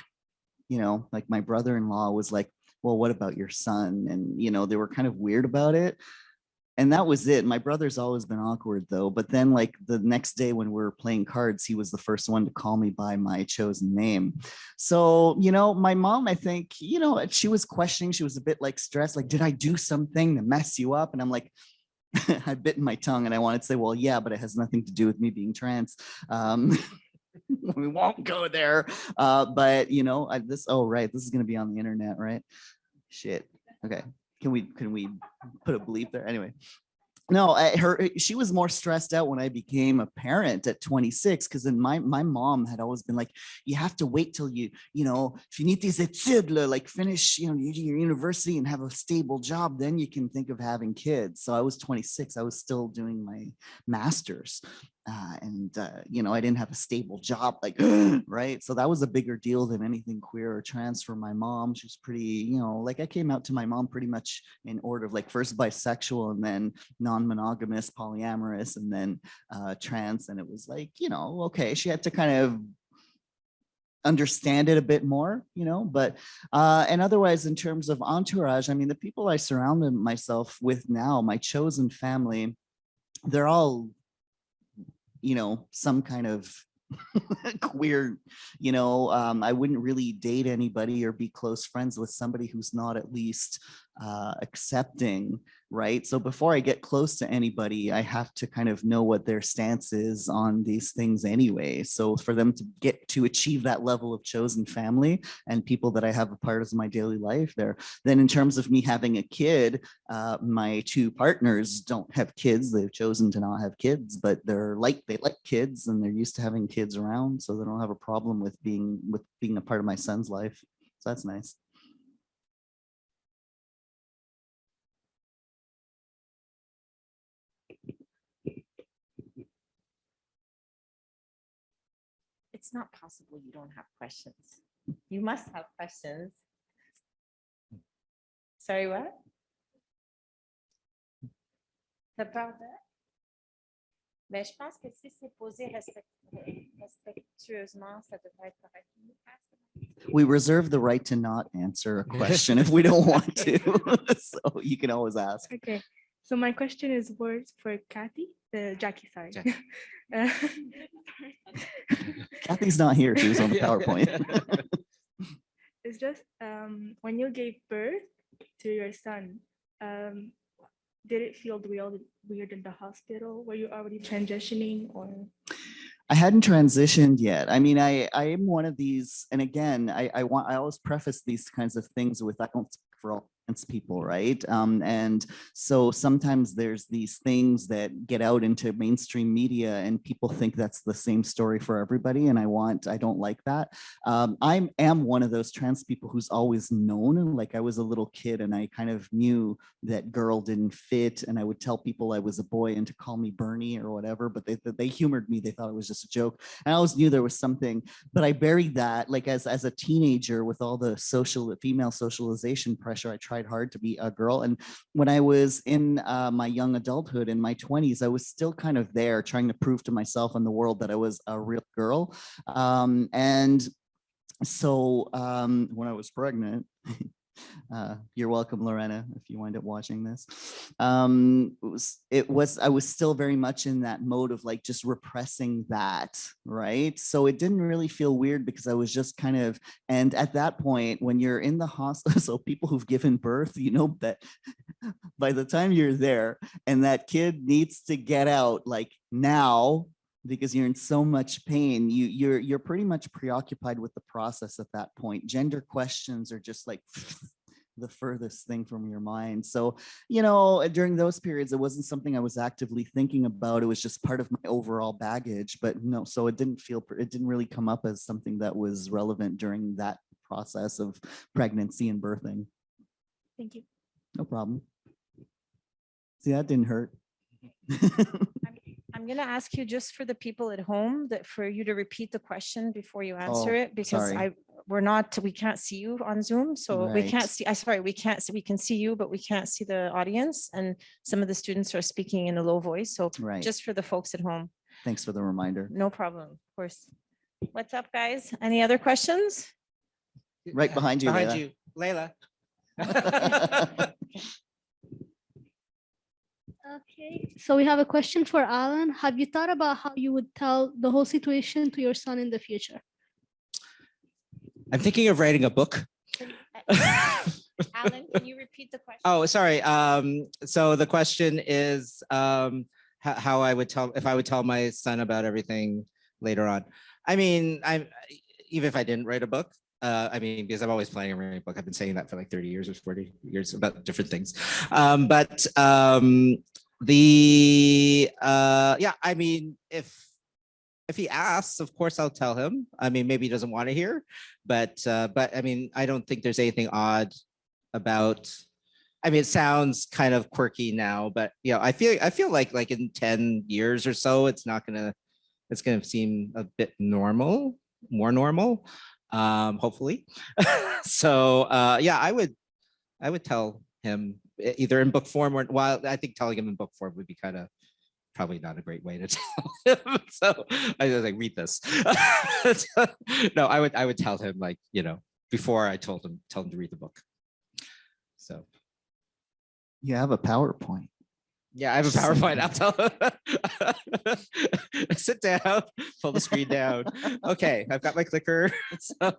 you know, like my brother-in-law was like, well, what about your son? And, you know, they were kind of weird about it. And that was it. My brother's always been awkward though. But then like the next day when we were playing cards, he was the first one to call me by my chosen name. So, you know, my mom, I think, you know, she was questioning, she was a bit like stressed, like, did I do something to mess you up? And I'm like, I bit my tongue, and I wanted to say, well, yeah, but it has nothing to do with me being trans. We won't go there. But you know, right, this is going to be on the internet, right? Shit. Okay. Can we put a bleep there? Anyway. No, she was more stressed out when I became a parent at 26, because then my mom had always been like, you have to wait till finis tes études, like finish, your university and have a stable job, then you can think of having kids. So I was 26, I was still doing my master's. I didn't have a stable job, like, right? So that was a bigger deal than anything queer or trans for my mom. She was pretty, like I came out to my mom pretty much in order of like first bisexual and then non-monogamous, polyamorous, and then trans. And it was like, okay, she had to kind of understand it a bit more, but and otherwise, in terms of entourage, I mean, the people I surrounded myself with now, my chosen family, they're all some kind of queer, I wouldn't really date anybody or be close friends with somebody who's not at least accepting, right? So before I get close to anybody, I have to kind of know what their stance is on these things anyway. So for them to achieve that level of chosen family and people that I have a part of my daily life there, then in terms of me having a kid, my two partners don't have kids. They've chosen to not have kids, but they like kids and they're used to having kids around, so they don't have a problem with being a part of my son's life. So that's nice. It's not possible you don't have questions. You must have questions. Sorry, what? T'as peur de? Mais je pense que si c'est posé respectueusement, ça devrait être correct. We reserve the right to not answer a question if we don't want to. So you can always ask. Okay. So my question is words for Kathy, Jacky, sorry. Jacky. Kathy's not here. She was on the PowerPoint. It's just when you gave birth to your son, did it feel weird in the hospital? Were you already transitioning or? I hadn't transitioned yet. I mean, I am one of these, and again, I always preface these kinds of things with, I don't speak for all trans people, right? And so sometimes there's these things that get out into mainstream media and people think that's the same story for everybody. And I don't like that. I am one of those trans people who's always known, like I was a little kid and I kind of knew that girl didn't fit. And I would tell people I was a boy and to call me Bernie or whatever, but they humored me. They thought it was just a joke. And I always knew there was something, but I buried that like as a teenager with all the female socialization pressure. I tried hard to be a girl. And when I was in my young adulthood in my 20s, I was still kind of there trying to prove to myself and the world that I was a real girl. And so when I was pregnant, you're welcome, Lorena, if you wind up watching this. I was still very much in that mode of like just repressing that, right? So it didn't really feel weird because I was just kind of, and at that point, when you're in the hospital, so people who've given birth, you know that by the time you're there and that kid needs to get out like now, because you're in so much pain, you're pretty much preoccupied with the process at that point. Gender questions are just like the furthest thing from your mind. So, during those periods, it wasn't something I was actively thinking about. It was just part of my overall baggage, but no, so it didn't really come up as something that was relevant during that process of pregnancy and birthing. Thank you. No problem. See, that didn't hurt. I'm going to ask you just for the people at home that for you to repeat the question before you answer it, because sorry. we can't see you on Zoom. So we can't see, we can see you, but we can't see the audience. And some of the students are speaking in a low voice. So just for the folks at home. Thanks for the reminder. No problem, of course. What's up, guys? Any other questions? Right behind you, Behind Layla. you, Layla. Okay, so we have a question for Alan. Have you thought about how you would tell the whole situation to your son in the future? I'm thinking of writing a book. Alan, can you repeat the question? Oh, sorry. So the question is how I would if I would tell my son about everything later on. I mean, even if I didn't write a book, because I'm always planning on writing a book. I've been saying that for like 30 years or 40 years about different things. Yeah, I mean, if he asks, of course I'll tell him. I mean, maybe he doesn't want to hear, but I mean, I don't think there's anything odd about. I mean, it sounds kind of quirky now, but you know, I feel like in 10 years or so, it's gonna seem a bit normal, more normal, hopefully. So yeah, I would tell him either in book form or, well, I think telling him in book form would be kind of probably not a great way to tell him. So I was like, read this. No, I would tell him, like, you know, before I tell him to read the book. So You have a PowerPoint. yeah, I have a PowerPoint. I'll tell him. Sit down, pull the screen down. Okay, I've got my clicker. So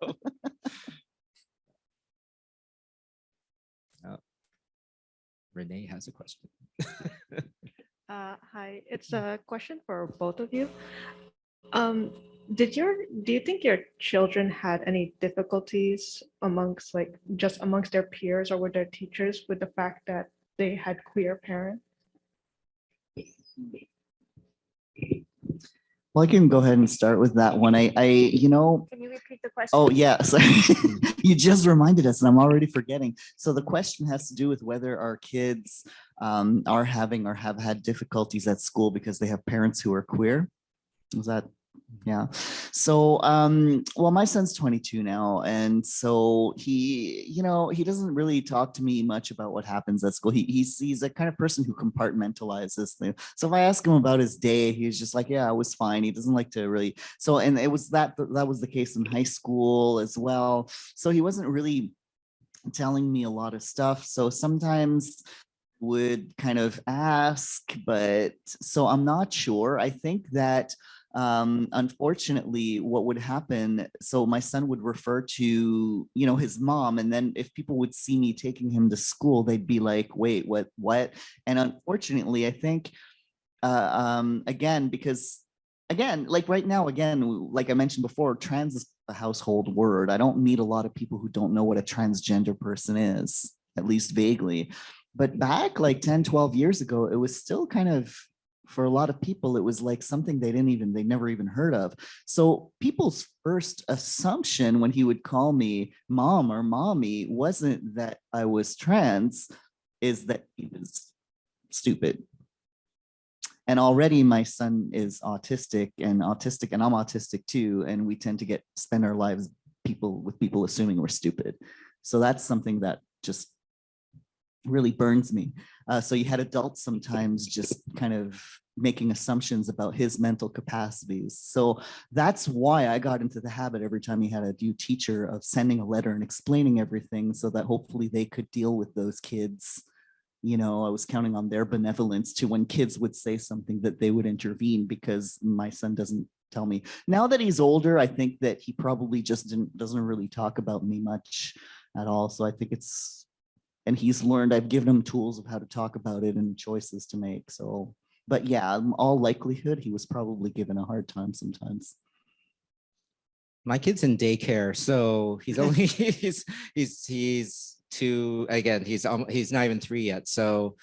Renee has a question. Hi, it's a question for both of you. Do you think your children had any difficulties amongst amongst their peers or with their teachers with the fact that they had queer parents? Well, I can go ahead and start with that one. You know, Can you repeat the question? oh yeah, so you just reminded us and I'm already forgetting. So the question has to do with whether our kids are having or have had difficulties at school because they have parents who are queer. Is that, yeah. So well, my son's 22 now, and so he, you know, he doesn't really talk to me much about what happens at school. He's a kind of person who compartmentalizes things. So if I ask him about his day, he's just like, yeah, it was fine. He doesn't like to really, so, and it was that was the case in high school as well. So he wasn't really telling me a lot of stuff. So sometimes would kind of ask, but so I'm not sure. I think that unfortunately what would happen, so my son would refer to, you know, his mom, and then if people would see me taking him to school, they'd be like, wait, what? And unfortunately, I think again, because again, like right now, again, like I mentioned before, trans is a household word. I don't meet a lot of people who don't know what a transgender person is, at least vaguely. But back like 10, 12 years ago, it was still kind of, for a lot of people, it was like something they never even heard of. So people's first assumption when he would call me mom or mommy wasn't that I was trans, is that he was stupid. And already my son is autistic, and I'm autistic too. And we tend to spend our lives with people assuming we're stupid. So that's something that just really burns me. So you had adults sometimes just kind of making assumptions about his mental capacities. So that's why I got into the habit every time he had a new teacher of sending a letter and explaining everything so that hopefully they could deal with those kids. You know, I was counting on their benevolence to, when kids would say something, that they would intervene, because my son doesn't tell me. Now that he's older, I think that he probably just doesn't really talk about me much at all. So I think and he's learned, I've given him tools of how to talk about it and choices to make. So, but yeah, in all likelihood, he was probably given a hard time sometimes. My kid's in daycare, so he's only he's two, again, he's not even 3 yet. So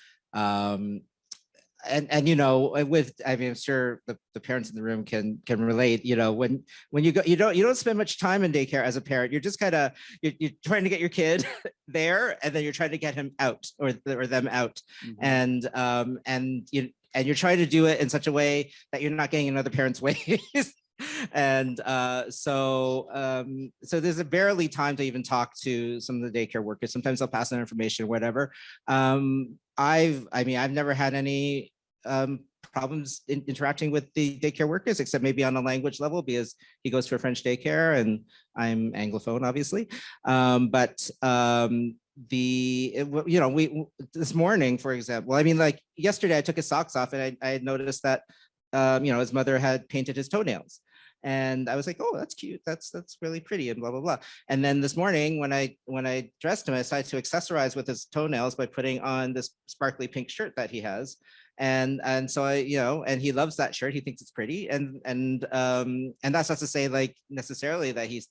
and you know, I mean, I'm sure the parents in the room can relate. You know, when you go, you don't spend much time in daycare as a parent. You're just kind of you're trying to get your kid there, and then you're trying to get him out or them out, mm-hmm. And you're trying to do it in such a way that you're not getting in other parents' ways. And so there's barely time to even talk to some of the daycare workers. Sometimes they'll pass on information or whatever. I've never had any problems interacting with the daycare workers, except maybe on a language level, because he goes to a French daycare and I'm Anglophone, obviously. This morning, for example, I mean, like yesterday I took his socks off and I had noticed that his mother had painted his toenails. And I was like, oh, that's cute. That's really pretty, and blah, blah, blah. And then this morning when I dressed him, I decided to accessorize with his toenails by putting on this sparkly pink shirt that he has. And so and he loves that shirt. He thinks it's pretty. And that's not to say like necessarily that he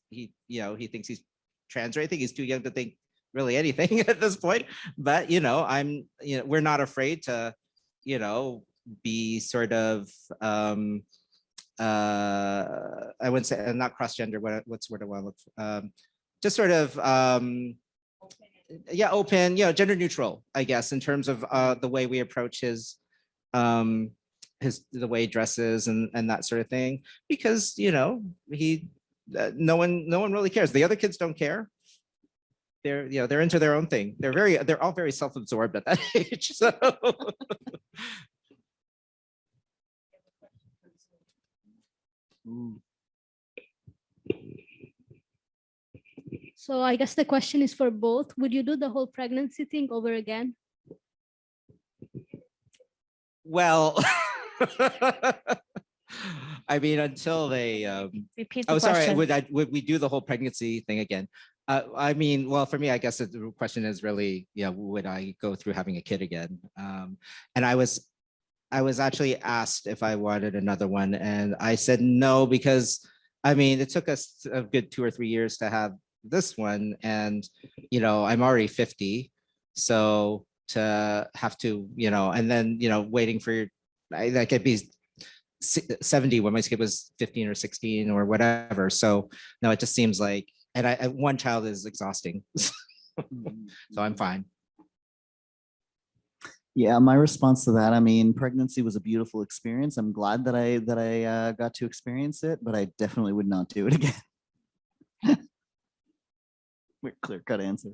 thinks he's trans or anything. He's too young to think really anything at this point. But we're not afraid to you know, be sort of, I wouldn't say, not cross-gender, what's the word I want to look for? Just sort of, yeah, open, you know, gender neutral, I guess, in terms of the way we approach the way he dresses and that sort of thing, because, you know, no one really cares. The other kids don't care. They're, you know, they're into their own thing. They're all very self-absorbed at that age. So So I guess the question is for both. Would you do the whole pregnancy thing over again? well, I mean, until they Repeat the oh, sorry, question. would we do the whole pregnancy thing again? I mean, well, for me, I guess the question is really, yeah, would I go through having a kid again? And I was actually asked if I wanted another one, and I said no, because I mean, it took us a good 2 or 3 years to have this one, and you know, I'm already 50, so to have to, you know, and then, you know, waiting for like it'd be 70 when my kid was 15 or 16 or whatever. So no, it just seems like, and one child is exhausting. So I'm fine. Yeah, my response to that, I mean, pregnancy was a beautiful experience. I'm glad that I got to experience it, but I definitely would not do it again. Clear cut answer.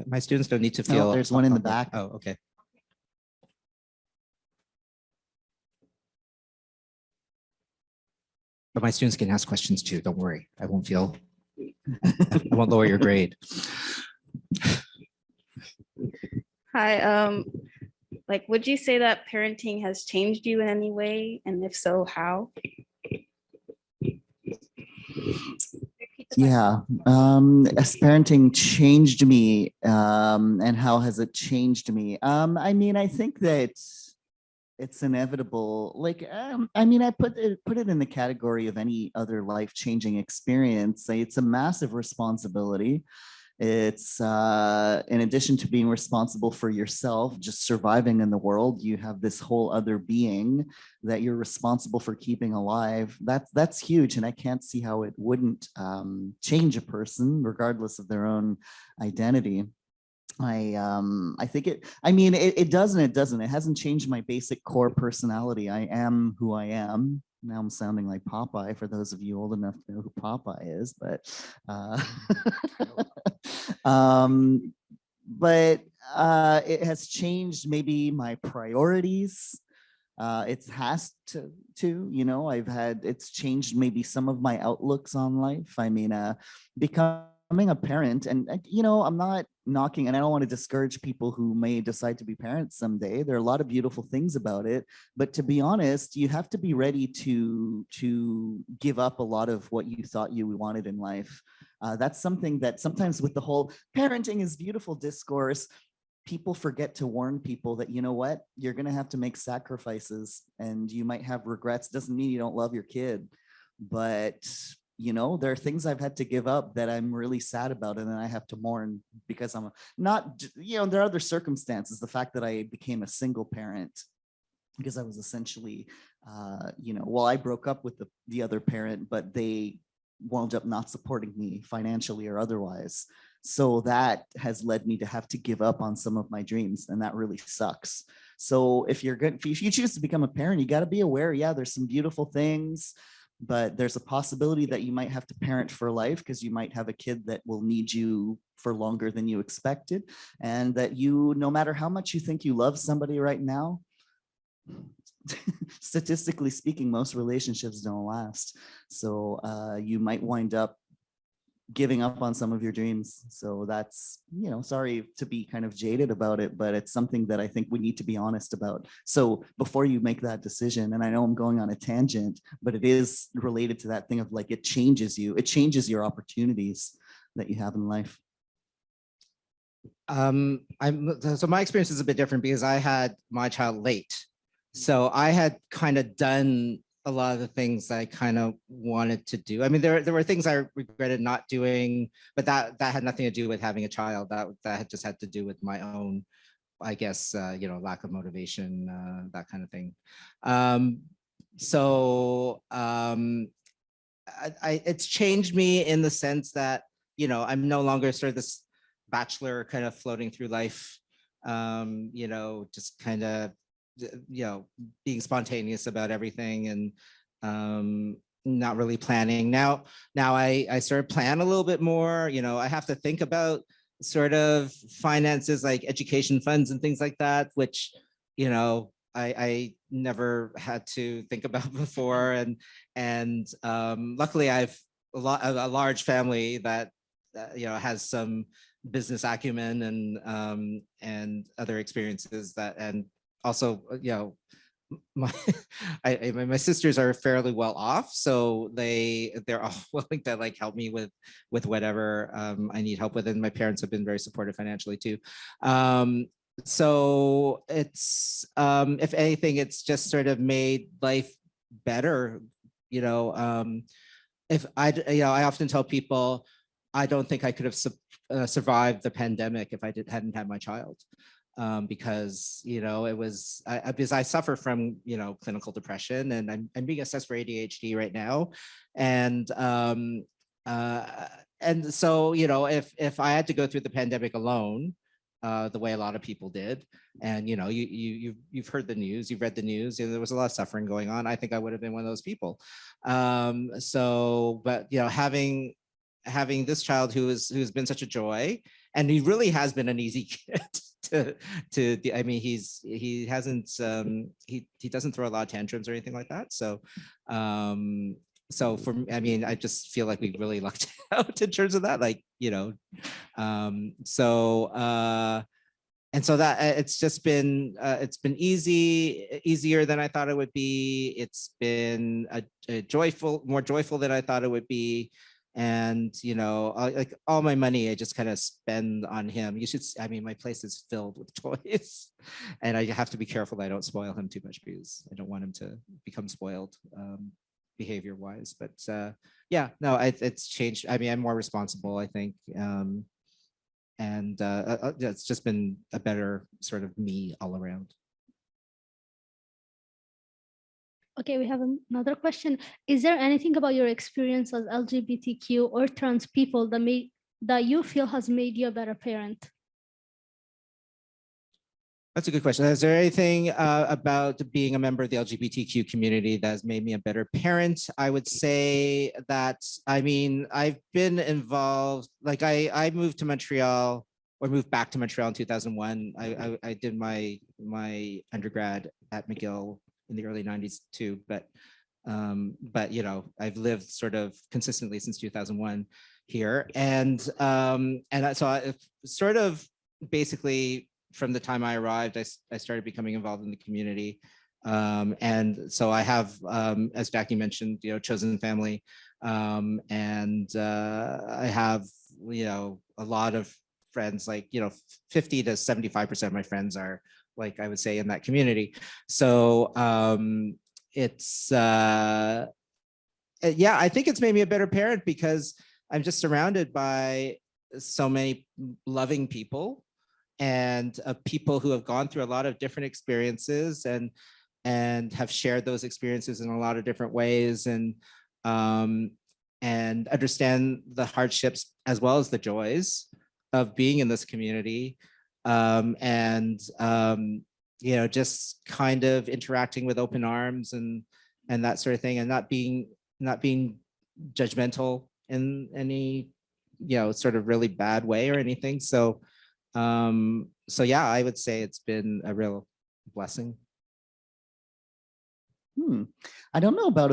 My students don't need to No, feel. there's one in the back. Oh, okay. But my students can ask questions too. Don't worry. I won't lower your grade. Hi, like, would you say that parenting has changed you in any way? And if so, how? Yeah, as parenting changed me, and how has it changed me? I mean, I think that it's inevitable. Like, I mean, I put it in the category of any other life-changing experience. It's a massive responsibility. It's in addition to being responsible for yourself, just surviving in the world, you have this whole other being that you're responsible for keeping alive. That's huge, and I can't see how it wouldn't change a person regardless of their own identity. I think it does and it doesn't. It hasn't changed my basic core personality. I am who I am. Now I'm sounding like Popeye for those of you old enough to know who Popeye is, but it has changed maybe my priorities. It has to, you know, it's changed maybe some of my outlooks on life. I mean, becoming a parent, and you know, I'm not knocking, and I don't want to discourage people who may decide to be parents someday. There are a lot of beautiful things about it, but to be honest, you have to be ready to give up a lot of what you thought you wanted in life. That's something that sometimes with the whole parenting is beautiful discourse, people forget to warn people that, you know what, you're going to have to make sacrifices and you might have regrets. Doesn't mean you don't love your kid, but you know, there are things I've had to give up that I'm really sad about, and then I have to mourn because I'm not, you know, there are other circumstances. The fact that I became a single parent because I was essentially, you know, well, I broke up with the other parent, but they wound up not supporting me financially or otherwise. So that has led me to have to give up on some of my dreams, and that really sucks. So if you choose to become a parent, you got to be aware. Yeah, there's some beautiful things, but there's a possibility that you might have to parent for life because you might have a kid that will need you for longer than you expected, and that you, no matter how much you think you love somebody right now, statistically speaking, most relationships don't last. So you might wind up giving up on some of your dreams. So that's, you know, sorry to be kind of jaded about it, but it's something that I think we need to be honest about. So before you make that decision, and I know I'm going on a tangent, but it is related to that thing of like, it changes you, it changes your opportunities that you have in life. So my experience is a bit different because I had my child late. So I had kind of done a lot of the things I kind of wanted to do. I mean, there were things I regretted not doing, but that had nothing to do with having a child. That had just had to do with my own, I guess, lack of motivation, that kind of thing. It's changed me in the sense that, I'm no longer sort of this bachelor kind of floating through life, just kind of, being spontaneous about everything and not really planning. Now I sort of plan a little bit more. I have to think about sort of finances like education funds and things like that, which, I never had to think about before. And luckily I've a large family that, has some business acumen and other experiences and also, my sisters are fairly well off, so they're all willing to like help me with whatever I need help with, and my parents have been very supportive financially too. So it's if anything, it's just sort of made life better. If I often tell people I don't think I could have survived the pandemic if I hadn't had my child. Because it was because I suffer from clinical depression, and I'm being assessed for ADHD right now, and so if I had to go through the pandemic alone, the way a lot of people did, and you've heard the news, you've read the news, there was a lot of suffering going on. I think I would have been one of those people. But having this child who's been such a joy, and he really has been an easy kid. I mean, he doesn't throw a lot of tantrums or anything like that. So for me, I mean, I just feel like we really lucked out in terms of that, and so that it's just been easier than I thought it would be. It's been more joyful than I thought it would be. And like all my money I just kind of spend on him. My place is filled with toys, and I have to be careful that I don't spoil him too much, because I don't want him to become spoiled behavior wise. But it's changed. I mean, I'm more responsible, I think, and it's just been a better sort of me all around. Okay, we have another question. Is there anything about your experience as LGBTQ or trans people that you feel has made you a better parent? That's a good question. Is there anything about being a member of the LGBTQ community that has made me a better parent? I would say that, I mean, I've been involved, like I moved to Montreal, or moved back to Montreal in 2001. I did my undergrad at McGill in the early 90s too, but I've lived sort of consistently since 2001 here, and so I sort of basically from the time I arrived, I started becoming involved in the community, and so I have, as Jacky mentioned, chosen family, and I have a lot of friends, like 50 to 75% of my friends are, like, I would say, in that community. So it's I think it's made me a better parent, because I'm just surrounded by so many loving people, and people who have gone through a lot of different experiences and have shared those experiences in a lot of different ways, and understand the hardships as well as the joys of being in this community. Just kind of interacting with open arms and that sort of thing, and not being judgmental in any sort of really bad way or anything. So I would say it's been a real blessing. I don't know about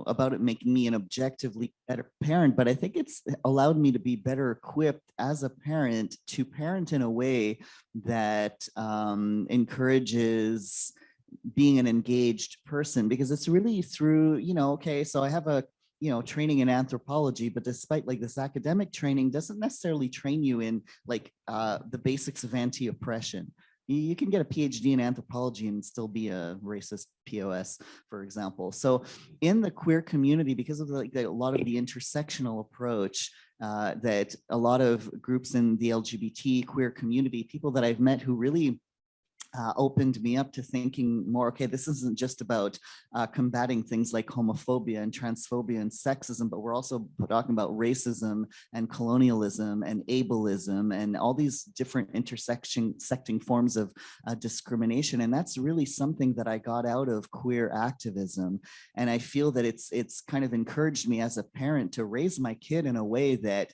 about it making me an objectively better parent, but I think it's allowed me to be better equipped as a parent to parent in a way that encourages being an engaged person, because it's really through, okay, so I have a training in anthropology, but despite like this academic training doesn't necessarily train you in like the basics of anti-oppression. You can get a PhD in anthropology and still be a racist POS, for example. So in the queer community, because of a lot of the intersectional approach that a lot of groups in the LGBT queer community, people that I've met who really opened me up to thinking more, okay, this isn't just about combating things like homophobia and transphobia and sexism, but we're also talking about racism and colonialism and ableism and all these different intersecting forms of discrimination. And that's really something that I got out of queer activism. And I feel that it's kind of encouraged me as a parent to raise my kid in a way that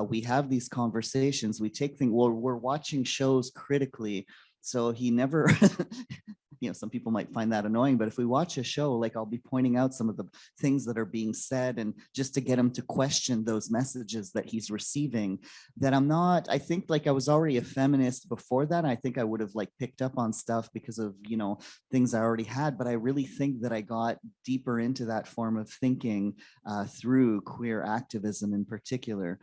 we have these conversations, we take things, well, we're watching shows critically. So he never, some people might find that annoying, but if we watch a show, like I'll be pointing out some of the things that are being said and just to get him to question those messages that he's receiving, that I think like I was already a feminist before that. I think I would have like picked up on stuff because of, things I already had, but I really think that I got deeper into that form of thinking through queer activism in particular.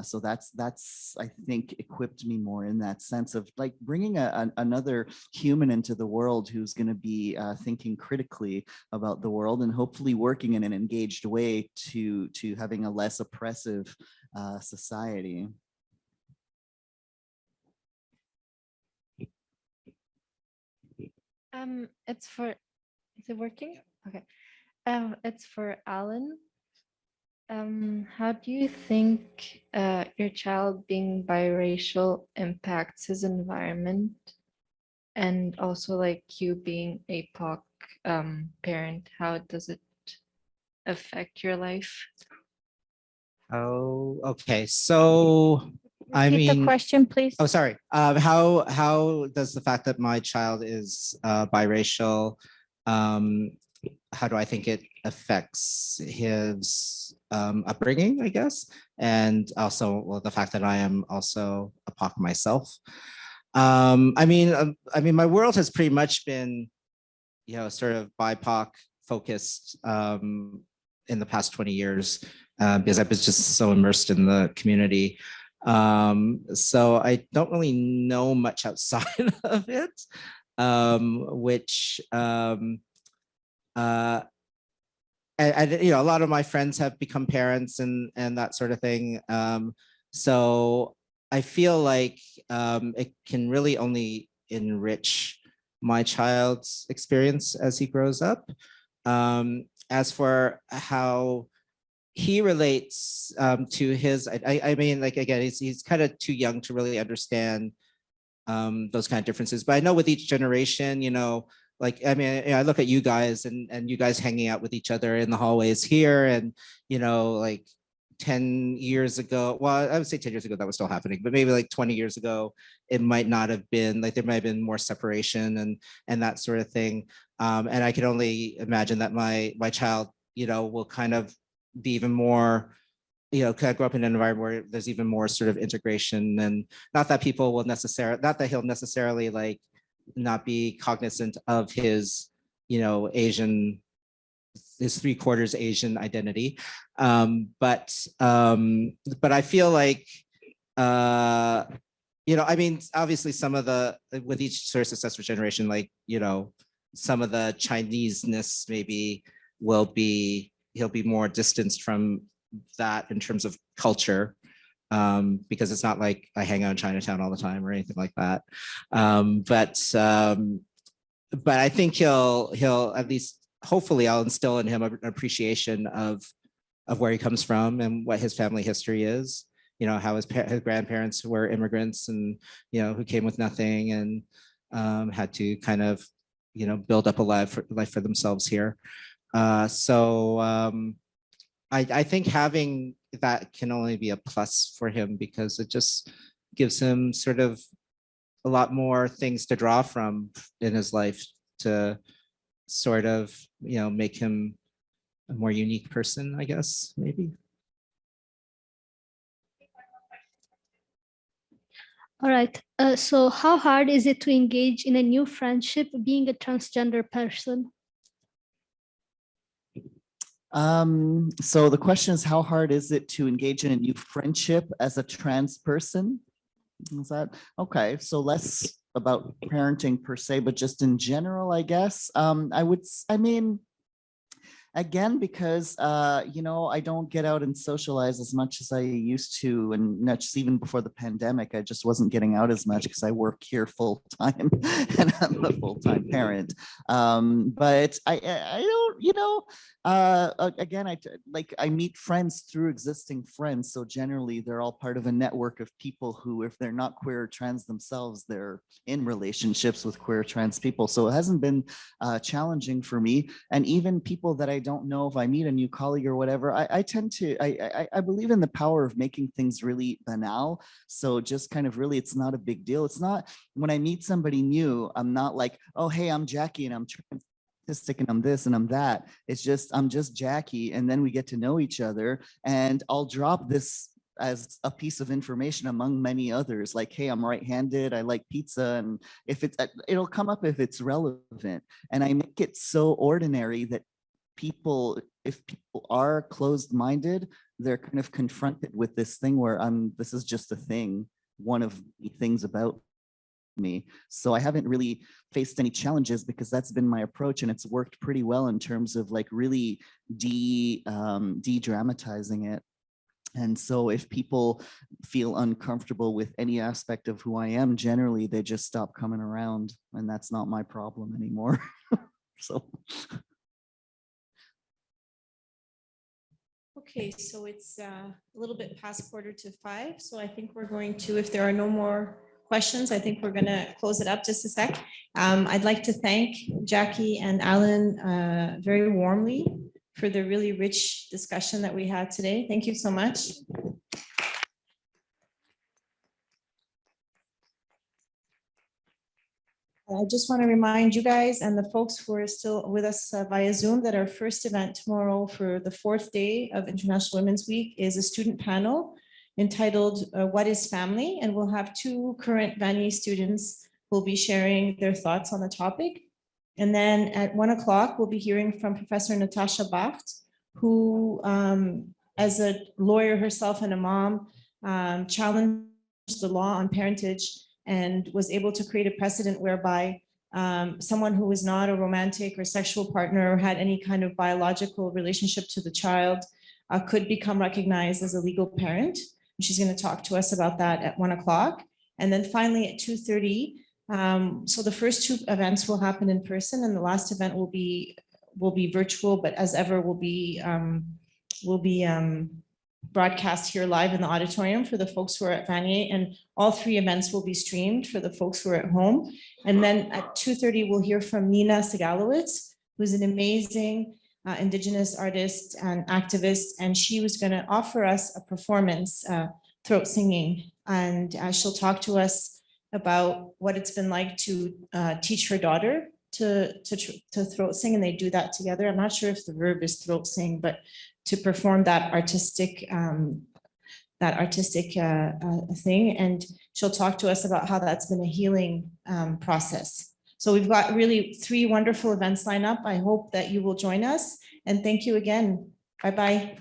So that's, I think, equipped me more in that sense of like bringing another human into the world who's going to be thinking critically about the world and hopefully working in an engaged way to having a less oppressive society. Is it working? Okay. It's for Alan. How do you think your child being biracial impacts his environment? And also like you being a POC parent, how does it affect your life? Oh, okay. So I Repeat the mean, question, please. oh, sorry. How does the fact that my child is biracial, how do I think it affects his upbringing, I guess? And also, well, the fact that I am also a POC myself. I mean, my world has pretty much been, sort of BIPOC focused in the past 20 years because I've been just so immersed in the community. So I don't really know much outside of it, which and a lot of my friends have become parents and that sort of thing. So I feel like it can really only enrich my child's experience as he grows up. As for how he relates to his, I mean, like, again, he's kind of too young to really understand those kind of differences. But I know with each generation, like, I mean, I look at you guys and you guys hanging out with each other in the hallways here and, like 10 years ago, well, I would say 10 years ago that was still happening, but maybe like 20 years ago, it might not have been, like there might have been more separation and that sort of thing. And I can only imagine that my child, will kind of be even more, kind of grow up in an environment where there's even more sort of integration, and not that people will necessarily, not that he'll necessarily like not be cognizant of his, Asian, his 3/4 Asian identity. But I feel like, I mean, obviously some of the, with each sort of successful generation, like, some of the Chinese-ness maybe he'll be more distanced from that in terms of culture. Because it's not like I hang out in Chinatown all the time or anything like that. But I think he'll at least, hopefully I'll instill in him an appreciation of where he comes from and what his family history is, how his grandparents were immigrants and, who came with nothing and had to kind of, build up a life for themselves here. I think having that can only be a plus for him because it just gives him sort of a lot more things to draw from in his life to sort of, make him a more unique person, I guess, maybe. All right. So how hard is it to engage in a new friendship being a transgender person? So the question is, how hard is it to engage in a new friendship as a trans person? Is that okay? So let's about parenting per se, but just in general, I guess. I mean, again, because, you know, I don't get out and socialize as much as I used to. And not just even before the pandemic, I just wasn't getting out as much because I work here full time and I'm a full-time parent. But I don't, you know, again, I meet friends through existing friends. So generally they're all part of a network of people who, if they're not queer or trans themselves, they're in relationships with queer trans people. So it hasn't been challenging for me. And even people that I don't know, if I meet a new colleague or whatever, I tend to, I believe in the power of making things really banal. So just kind of really, it's not a big deal. It's not, when I meet somebody new, I'm not like, oh, hey, I'm Jacky and I'm autistic and I'm this and I'm that. It's just, I'm just Jacky. And then we get to know each other and I'll drop this as a piece of information among many others, like, hey, I'm right-handed, I like pizza. And if it's, it'll come up if it's relevant. And I make it so ordinary that people, if people are closed-minded, they're kind of confronted with this thing where this is just a thing, one of the things about me. So I haven't really faced any challenges because that's been my approach, and it's worked pretty well in terms of like really de-dramatizing it. And so if people feel uncomfortable with any aspect of who I am, generally they just stop coming around, and that's not my problem anymore. So. Okay, so it's a little bit past 4:45. So I think we're going to, if there are no more questions, I think we're going to close it up just a sec. I'd like to thank Jacky and Alan very warmly for the really rich discussion that we had today. Thank you so much. I just want to remind you guys and the folks who are still with us via Zoom that our first event tomorrow for the 4th day of International Women's Week is a student panel entitled What is Family? And we'll have 2 current Valle students who will be sharing their thoughts on the topic. And then at 1 o'clock, we'll be hearing from Professor Natasha Bacht, who, as a lawyer herself and a mom, challenged the law on parentage and was able to create a precedent whereby someone who was not a romantic or sexual partner or had any kind of biological relationship to the child could become recognized as a legal parent. And she's going to talk to us about that at 1 o'clock. And then finally at 2:30, so the first 2 events will happen in person, and the last event will be virtual, but as ever will be broadcast here live in the auditorium for the folks who are at Valle, and all 3 events will be streamed for the folks who are at home. And then at 2:30, we'll hear from Nina Sagalowitz, who's an amazing Indigenous artist and activist, and she was going to offer us a performance, throat singing, and she'll talk to us about what it's been like to teach her daughter to throat sing, and they do that together. I'm not sure if the verb is throat sing, but to perform that artistic thing. And she'll talk to us about how that's been a healing process. So we've got really 3 wonderful events lined up. I hope that you will join us, and thank you again. Bye-bye.